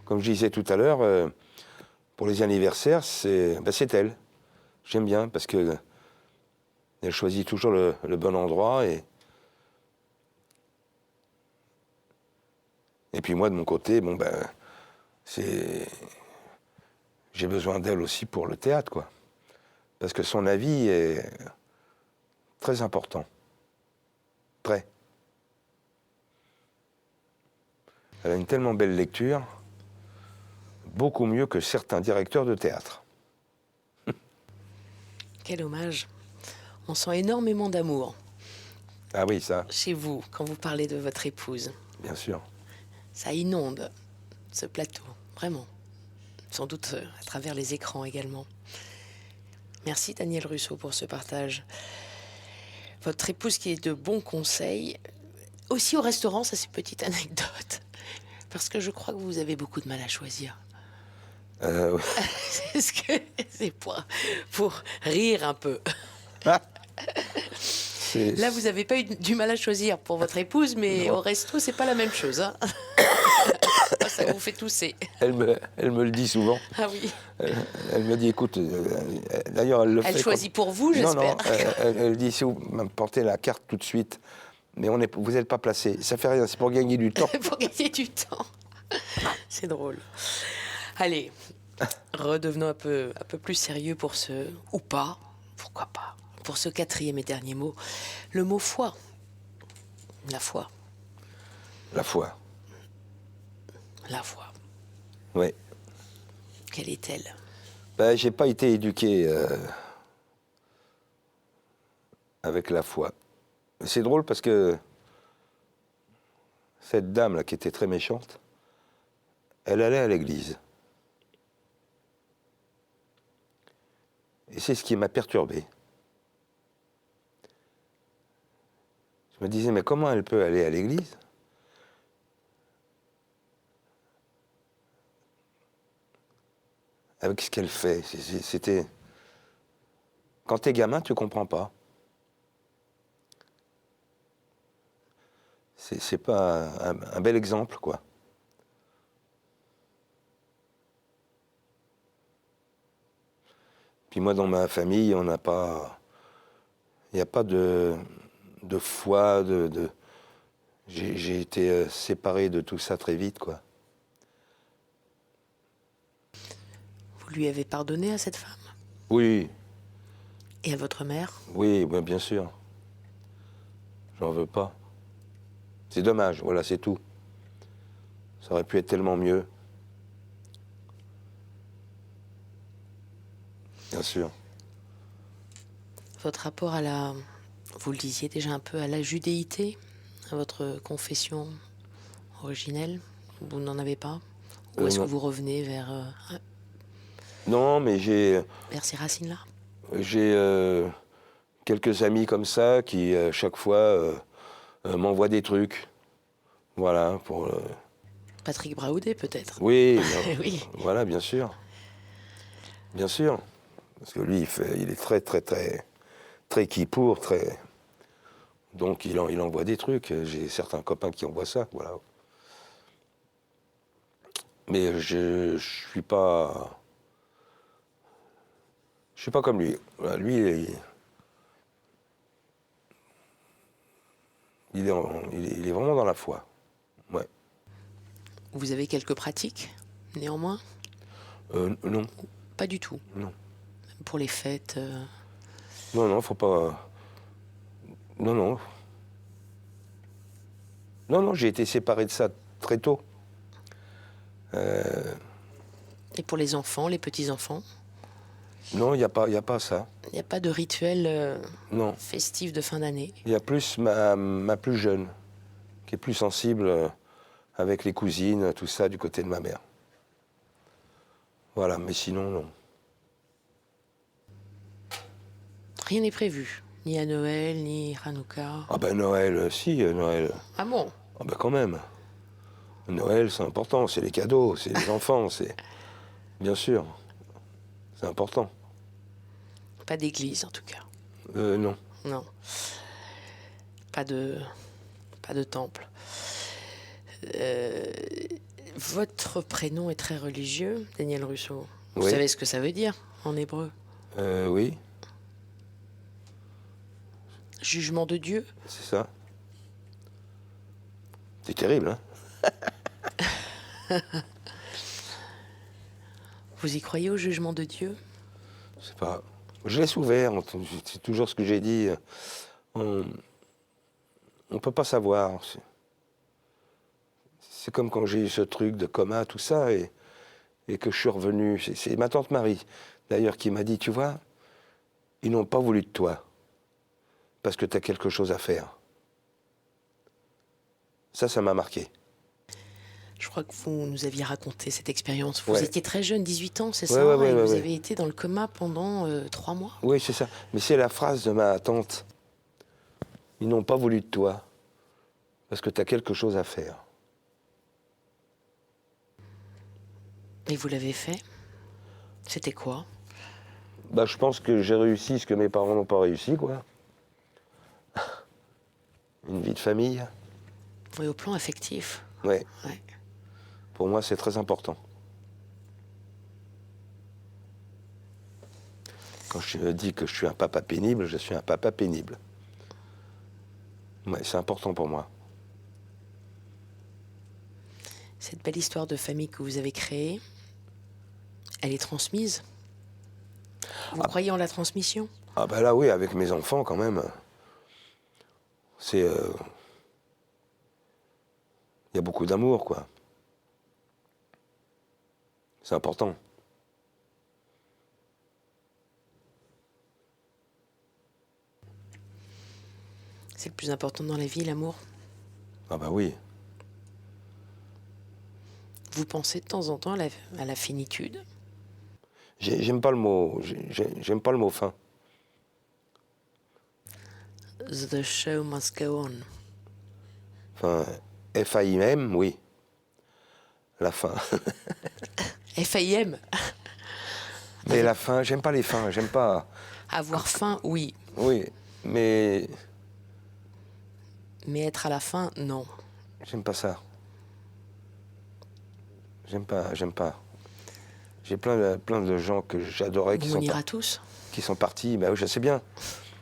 Speaker 2: comme je disais tout à l'heure, pour les anniversaires, c'est elle. J'aime bien parce que elle choisit toujours le bon endroit. Et puis moi, de mon côté, j'ai besoin d'elle aussi pour le théâtre, quoi. Parce que son avis est très important. Très. Elle a une tellement belle lecture, beaucoup mieux que certains directeurs de théâtre.
Speaker 1: Quel hommage. On sent énormément d'amour
Speaker 2: Ah oui, ça,
Speaker 1: chez vous quand vous parlez de votre épouse.
Speaker 2: bien sûr.
Speaker 1: Ça inonde ce plateau, vraiment. Sans doute à travers les écrans également. Merci Daniel Russo pour ce partage. Votre épouse qui est de bons conseils. Aussi au restaurant, ça c'est une petite anecdote. Parce que je crois que vous avez beaucoup de mal à choisir.
Speaker 2: Oui.
Speaker 1: Est-ce que c'est pour rire un peu? Là, vous n'avez pas eu du mal à choisir pour votre épouse, mais
Speaker 2: Non.
Speaker 1: au resto, c'est pas la même chose. Hein. Ça vous fait tousser.
Speaker 2: Elle me le dit souvent.
Speaker 1: Ah oui.
Speaker 2: Elle me dit, écoute, d'ailleurs, elle le fait.
Speaker 1: Elle choisit pour vous,
Speaker 2: Non,
Speaker 1: j'espère.
Speaker 2: elle dit, si vous m'apportez la carte tout de suite, mais vous n'êtes pas placé. Ça fait rien, c'est pour gagner du temps.
Speaker 1: Pour gagner du temps. C'est drôle. Allez, redevenons un peu plus sérieux pour ce... Ou pas, pourquoi pas. Pour ce quatrième et dernier mot. Le mot foi. La foi.
Speaker 2: La foi,
Speaker 1: La foi.
Speaker 2: oui.
Speaker 1: Quelle est-elle?
Speaker 2: J'ai pas été éduqué avec la foi. C'est drôle parce que cette dame-là, qui était très méchante, elle allait à l'église. Et c'est ce qui m'a perturbé. Je me disais, mais comment elle peut aller à l'église avec ce qu'elle fait? C'était... Quand t'es gamin, tu comprends pas. C'est pas un bel exemple, quoi. Puis moi, dans ma famille, on n'a pas... Il n'y a pas de foi, J'ai été séparé de tout ça très vite, quoi.
Speaker 1: Vous lui avez pardonné à cette femme?
Speaker 2: Oui,
Speaker 1: Et à votre mère?
Speaker 2: oui, bien sûr. J'en veux pas. C'est dommage, voilà, c'est tout. Ça aurait pu être tellement mieux. Bien sûr.
Speaker 1: Votre rapport à la... Vous le disiez déjà un peu, à la judéité, à votre confession originelle, vous n'en avez pas? Ou est-ce que
Speaker 2: Non.
Speaker 1: vous revenez vers
Speaker 2: Non, mais j'ai
Speaker 1: ces racines-là?
Speaker 2: quelques amis comme ça qui, chaque fois, m'envoient des trucs. Voilà, pour...
Speaker 1: Patrick Braoudet, peut-être?
Speaker 2: Oui,
Speaker 1: Oui.
Speaker 2: voilà, bien sûr. Bien sûr. Parce que lui, il est très, très, très, très qui-pour, très... Donc, il envoie des trucs. J'ai certains copains qui envoient ça, voilà. Mais je suis pas... Je suis pas comme lui. Voilà, lui, il est vraiment dans la foi. Ouais.
Speaker 1: Vous avez quelques pratiques, néanmoins?
Speaker 2: Non,
Speaker 1: Pas du tout.
Speaker 2: non.
Speaker 1: Pour les fêtes
Speaker 2: Non, faut pas... Non. Non, j'ai été séparé de ça très tôt.
Speaker 1: Et pour les enfants, les petits-enfants?
Speaker 2: Non, il n'y a pas ça.
Speaker 1: Il n'y a pas de rituel
Speaker 2: Non.
Speaker 1: festif de fin d'année?
Speaker 2: Il y a plus ma plus jeune, qui est plus sensible avec les cousines, tout ça, du côté de ma mère. Voilà, mais sinon, non.
Speaker 1: Rien n'est prévu, ni à Noël, ni Hanouka.
Speaker 2: Ah ben Noël, si, Noël.
Speaker 1: Ah bon?
Speaker 2: Ah ben quand même. Noël, c'est important, c'est les cadeaux, c'est les enfants, c'est... Bien sûr, c'est important.
Speaker 1: Pas d'église, en tout cas.
Speaker 2: Non.
Speaker 1: Non. Pas de temple. Votre prénom est très religieux, Daniel Russo. Vous
Speaker 2: Oui.
Speaker 1: savez ce que ça veut dire en hébreu?
Speaker 2: Oui,
Speaker 1: Jugement de Dieu?
Speaker 2: c'est ça. C'est terrible, hein?
Speaker 1: Vous y croyez au jugement de Dieu?
Speaker 2: C'est pas... Je laisse ouvert, c'est toujours ce que j'ai dit. On ne peut pas savoir. C'est comme quand j'ai eu ce truc de coma, tout ça, et que je suis revenu. C'est ma tante Marie, d'ailleurs, qui m'a dit, tu vois, ils n'ont pas voulu de toi, parce que tu as quelque chose à faire. Ça m'a marqué.
Speaker 1: Je crois que vous nous aviez raconté cette expérience. Vous
Speaker 2: Ouais.
Speaker 1: étiez très jeune, 18 ans, c'est
Speaker 2: Ouais,
Speaker 1: ça?
Speaker 2: ouais, ouais,
Speaker 1: et
Speaker 2: ouais,
Speaker 1: vous
Speaker 2: ouais.
Speaker 1: avez été dans le coma pendant 3 mois.
Speaker 2: Oui, c'est ça. Mais c'est la phrase de ma tante. Ils n'ont pas voulu de toi, parce que tu as quelque chose à faire.
Speaker 1: Et vous l'avez fait? C'était quoi?
Speaker 2: Bah, je pense que j'ai réussi ce que mes parents n'ont pas réussi, quoi. Une vie de famille.
Speaker 1: Oui, au plan affectif.
Speaker 2: Ouais.
Speaker 1: Ouais.
Speaker 2: Pour moi, c'est très important. Quand je dis que je suis un papa pénible, je suis un papa pénible. Ouais, c'est important pour moi.
Speaker 1: Cette belle histoire de famille que vous avez créée, elle est transmise? Vous croyez en la transmission?
Speaker 2: Ah bah là, oui, avec mes enfants, quand même. C'est... Il y a beaucoup d'amour, quoi. C'est important.
Speaker 1: C'est le plus important dans la vie, l'amour.
Speaker 2: Ah bah oui.
Speaker 1: Vous pensez de temps en temps à la finitude?
Speaker 2: J'aime pas le mot... J'aime pas le mot fin.
Speaker 1: The show must go on.
Speaker 2: Enfin, FAIM, oui. La fin.
Speaker 1: FAIM.
Speaker 2: Mais la fin, j'aime pas les fins, j'aime pas...
Speaker 1: Avoir faim, oui.
Speaker 2: Oui, mais
Speaker 1: Mais être à la fin, non.
Speaker 2: j'aime pas ça. J'aime pas. J'ai plein de gens que j'adorais
Speaker 1: On ira tous.
Speaker 2: qui sont partis, bah oui, je sais bien.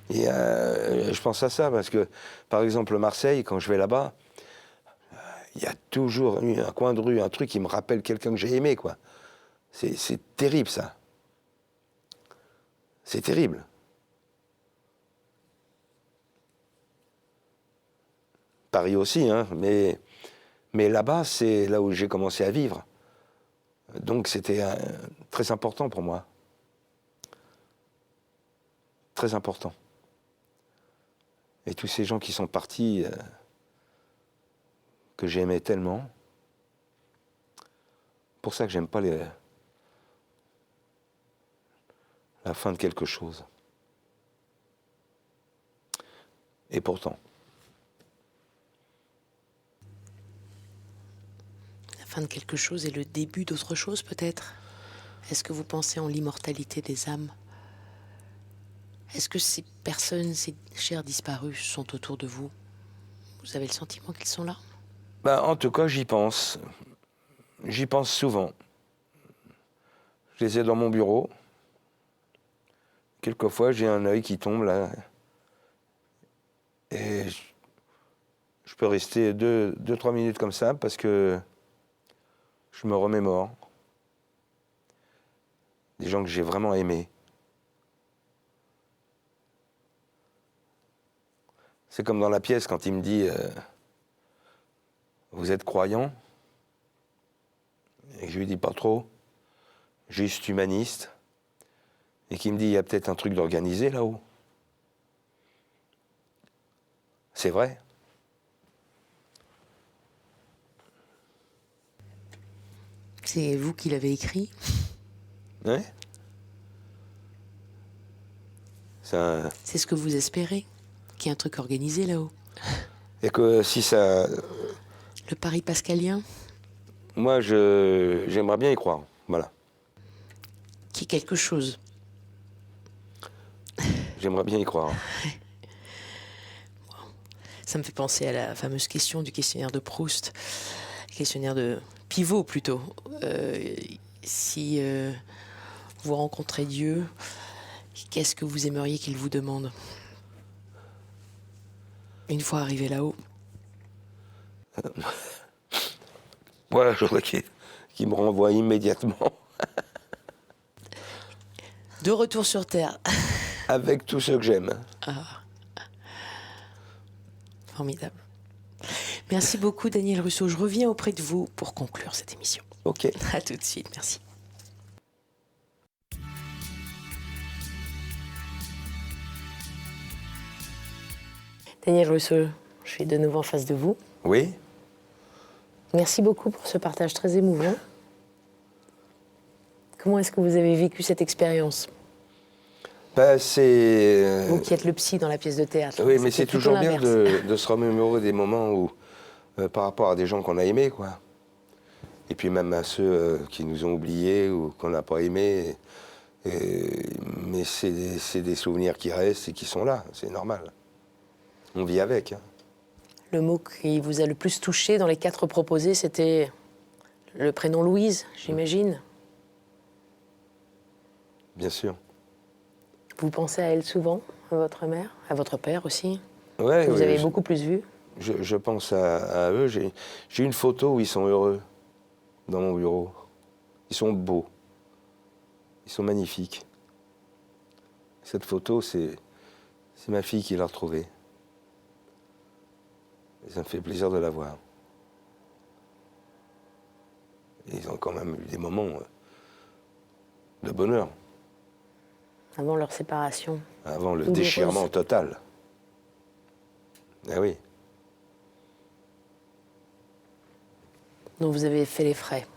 Speaker 2: Et je pense à ça parce que, par exemple, Marseille, quand je vais là-bas, il y a toujours eu un coin de rue, un truc qui me rappelle quelqu'un que j'ai aimé, quoi. C'est terrible, ça. C'est terrible. Paris aussi, hein, mais là-bas, c'est là où j'ai commencé à vivre. Donc c'était très important pour moi. Très important. Et tous ces gens qui sont partis, que j'aimais tellement, pour ça que j'aime pas la fin de quelque chose. Et pourtant.
Speaker 1: La fin de quelque chose est le début d'autre chose, peut-être? Est-ce que vous pensez en l'immortalité des âmes? Est-ce que ces personnes, ces chers disparus, sont autour de vous? Vous avez le sentiment qu'ils sont là?
Speaker 2: Ben, en tout cas, j'y pense. J'y pense souvent. Je les ai dans mon bureau. Quelquefois, j'ai un œil qui tombe là. Et je peux rester 2-3 minutes comme ça parce que je me remémore. Des gens que j'ai vraiment aimés. C'est comme dans la pièce quand il me dit vous êtes croyant? Et que je lui dis pas trop, juste humaniste. Et qui me dit il y a peut-être un truc d'organisé là-haut. C'est vrai.
Speaker 1: C'est vous qui l'avez écrit?
Speaker 2: Ouais.
Speaker 1: C'est ce que vous espérez? Qu'il y ait un truc organisé là-haut?
Speaker 2: Et que si ça...
Speaker 1: Le pari pascalien?
Speaker 2: Moi, j'aimerais bien y croire. Voilà.
Speaker 1: Qui est quelque chose?
Speaker 2: J'aimerais bien y croire.
Speaker 1: Ça me fait penser à la fameuse question du questionnaire de Proust, questionnaire de qui vaut plutôt. Si vous rencontrez Dieu, qu'est-ce que vous aimeriez qu'il vous demande une fois arrivé là-haut?
Speaker 2: Voilà, je voudrais qu'il me renvoie immédiatement.
Speaker 1: De retour sur Terre.
Speaker 2: Avec tous ceux que j'aime.
Speaker 1: Formidable. Merci beaucoup, Daniel Russo. Je reviens auprès de vous pour conclure cette émission.
Speaker 2: Ok.
Speaker 1: À tout de suite. Merci. Daniel Russo, je suis de nouveau en face de vous.
Speaker 2: Oui.
Speaker 1: Merci beaucoup pour ce partage très émouvant. Comment est-ce que vous avez vécu cette expérience?
Speaker 2: Ben, c'est...
Speaker 1: Vous qui êtes le psy dans la pièce de théâtre.
Speaker 2: Oui, mais c'est
Speaker 1: plutôt
Speaker 2: toujours bien
Speaker 1: l'inverse.
Speaker 2: de se remémorer des moments où, par rapport à des gens qu'on a aimés, quoi. Et puis même à ceux qui nous ont oubliés ou qu'on n'a pas aimés. Mais c'est des souvenirs qui restent et qui sont là, c'est normal. On vit avec. Hein.
Speaker 1: Le mot qui vous a le plus touché dans les 4 proposés, c'était le prénom Louise, j'imagine.
Speaker 2: Bien sûr.
Speaker 1: Vous pensez à elle souvent, à votre mère, à votre père aussi,
Speaker 2: Ouais,
Speaker 1: que vous
Speaker 2: ouais,
Speaker 1: avez beaucoup plus vu.
Speaker 2: je pense à eux. J'ai une photo où ils sont heureux dans mon bureau. Ils sont beaux. Ils sont magnifiques. Cette photo, c'est ma fille qui l'a retrouvée. Et ça me fait plaisir de la voir. Et ils ont quand même eu des moments de bonheur.
Speaker 1: Avant leur séparation.
Speaker 2: Avant le
Speaker 1: Douloureuse.
Speaker 2: déchirement total. Ah oui.
Speaker 1: dont vous avez fait les frais.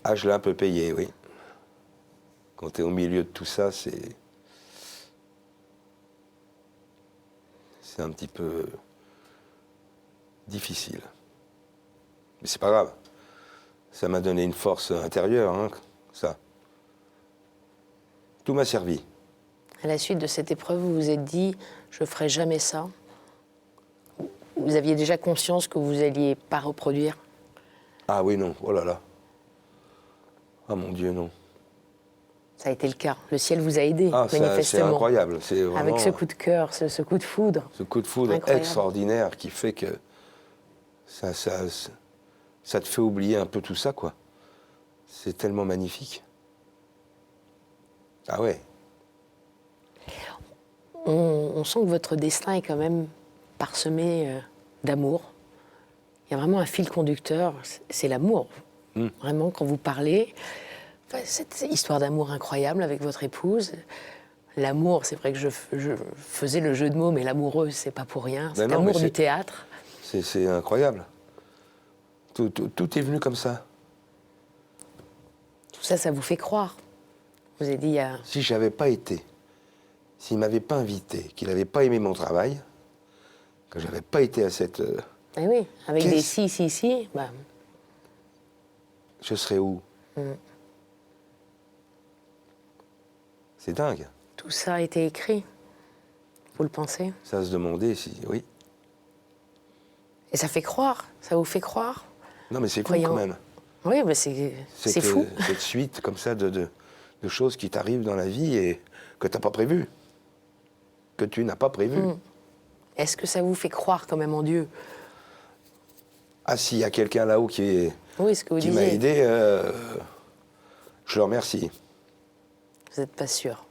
Speaker 2: Ah, je l'ai un peu payé, oui. Quand tu es au milieu de tout ça, c'est un petit peu difficile. Mais c'est pas grave. Ça m'a donné une force intérieure, hein, ça. Tout m'a servi.
Speaker 1: À la suite de cette épreuve, vous vous êtes dit « je ferai jamais ça ». Vous aviez déjà conscience que vous n'alliez pas reproduire?
Speaker 2: Ah oui, non, oh là là. Ah mon Dieu, non.
Speaker 1: Ça a été le cas. Le ciel vous a aidé,
Speaker 2: Ah, c'est
Speaker 1: manifestement.
Speaker 2: incroyable. C'est vraiment
Speaker 1: Avec ce coup de cœur, ce coup de foudre.
Speaker 2: ce coup de foudre
Speaker 1: Incroyable.
Speaker 2: extraordinaire qui fait que ça te fait oublier un peu tout ça, quoi. C'est tellement magnifique. Ah ouais.
Speaker 1: On sent que votre destin est quand même parsemé d'amour. Il y a vraiment un fil conducteur, c'est l'amour. Vraiment, quand vous parlez, enfin, cette histoire d'amour incroyable avec votre épouse, l'amour, c'est vrai que je faisais le jeu de mots, mais l'amoureux, c'est pas pour rien. C'est
Speaker 2: non,
Speaker 1: l'amour
Speaker 2: mais
Speaker 1: du théâtre.
Speaker 2: C'est incroyable. Tout est venu comme ça.
Speaker 1: Tout ça, ça vous fait croire. Vous avez dit, il y a...
Speaker 2: Si j'avais pas été, s'il m'avait pas invité, qu'il n'avait pas aimé mon travail, que j'avais pas été à cette...
Speaker 1: Eh oui, avec des
Speaker 2: Qu'est-ce-
Speaker 1: si, bah,
Speaker 2: je serais où? C'est dingue.
Speaker 1: tout ça a été écrit. Vous le pensez?
Speaker 2: Ça se demandait si... Oui.
Speaker 1: Et ça fait croire, ça vous fait croire.
Speaker 2: Non, mais c'est fou
Speaker 1: Croyant.
Speaker 2: quand même.
Speaker 1: Oui, mais c'est
Speaker 2: Cette,
Speaker 1: fou.
Speaker 2: Cette suite comme ça de choses qui t'arrivent dans la vie et que tu n'as pas prévu. Que tu n'as pas prévu.
Speaker 1: Est-ce que ça vous fait croire quand même en Dieu?
Speaker 2: Ah, s'il y a quelqu'un là-haut qui
Speaker 1: Oui, ce que vous
Speaker 2: m'a
Speaker 1: disiez.
Speaker 2: aidé, je le remercie.
Speaker 1: Vous n'êtes pas sûr.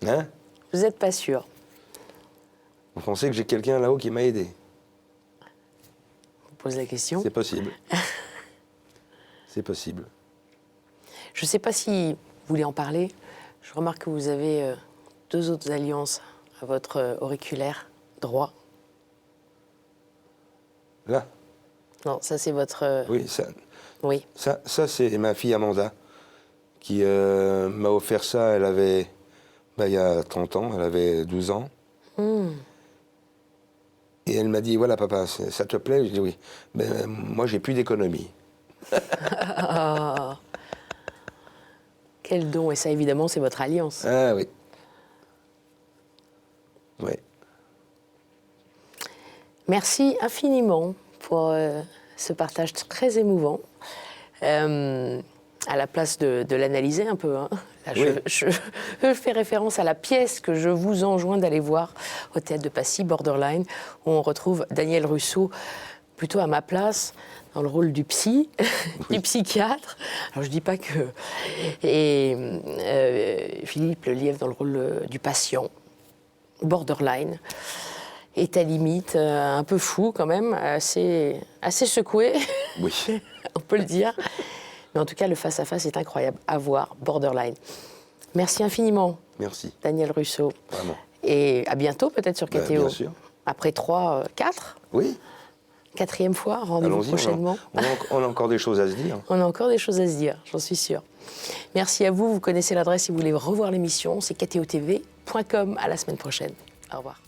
Speaker 2: Hein?
Speaker 1: Vous n'êtes pas sûr.
Speaker 2: Vous pensez que j'ai quelqu'un là-haut qui m'a aidé?
Speaker 1: Je vous pose la question.
Speaker 2: C'est possible. C'est possible.
Speaker 1: Je ne sais pas si vous voulez en parler. Je remarque que vous avez 2 autres alliances à votre auriculaire droit.
Speaker 2: Là?
Speaker 1: Non, ça c'est votre...
Speaker 2: Oui,
Speaker 1: Oui.
Speaker 2: ça c'est ma fille Amanda qui m'a offert ça. Elle avait, il y a 30 ans, elle avait 12 ans. Et elle m'a dit, voilà papa, ça te plaît? Je dis oui. Ben, moi j'ai plus d'économie.
Speaker 1: Quel don. Et ça, évidemment, c'est votre alliance.
Speaker 2: Ah oui. Oui.
Speaker 1: Merci infiniment pour ce partage très émouvant. À la place de l'analyser un peu, hein. Là,
Speaker 2: Oui.
Speaker 1: je fais référence à la pièce que je vous enjoins d'aller voir au Théâtre de Passy, Borderline, où on retrouve Daniel Russo, plutôt à ma place, dans le rôle du psy, du psychiatre. Alors je dis pas que... Et Philippe Lelièvre dans le rôle du patient, Borderline. Et à limite, un peu fou quand même, assez secoué,
Speaker 2: Oui.
Speaker 1: on peut le dire. Mais en tout cas, le face-à-face est incroyable. À voir, Borderline. Merci infiniment,
Speaker 2: Merci.
Speaker 1: Daniel Russo.
Speaker 2: Vraiment.
Speaker 1: Et à bientôt peut-être sur
Speaker 2: Bah,
Speaker 1: KTO.
Speaker 2: bien sûr.
Speaker 1: Après 3, 4,
Speaker 2: Oui.
Speaker 1: 4e fois, rendez-vous
Speaker 2: Allons-y.
Speaker 1: prochainement.
Speaker 2: On a encore des choses à se dire.
Speaker 1: On a encore des choses à se dire, j'en suis sûre. Merci à vous, vous connaissez l'adresse si vous voulez revoir l'émission, c'est ktotv.com. À la semaine prochaine. Au revoir.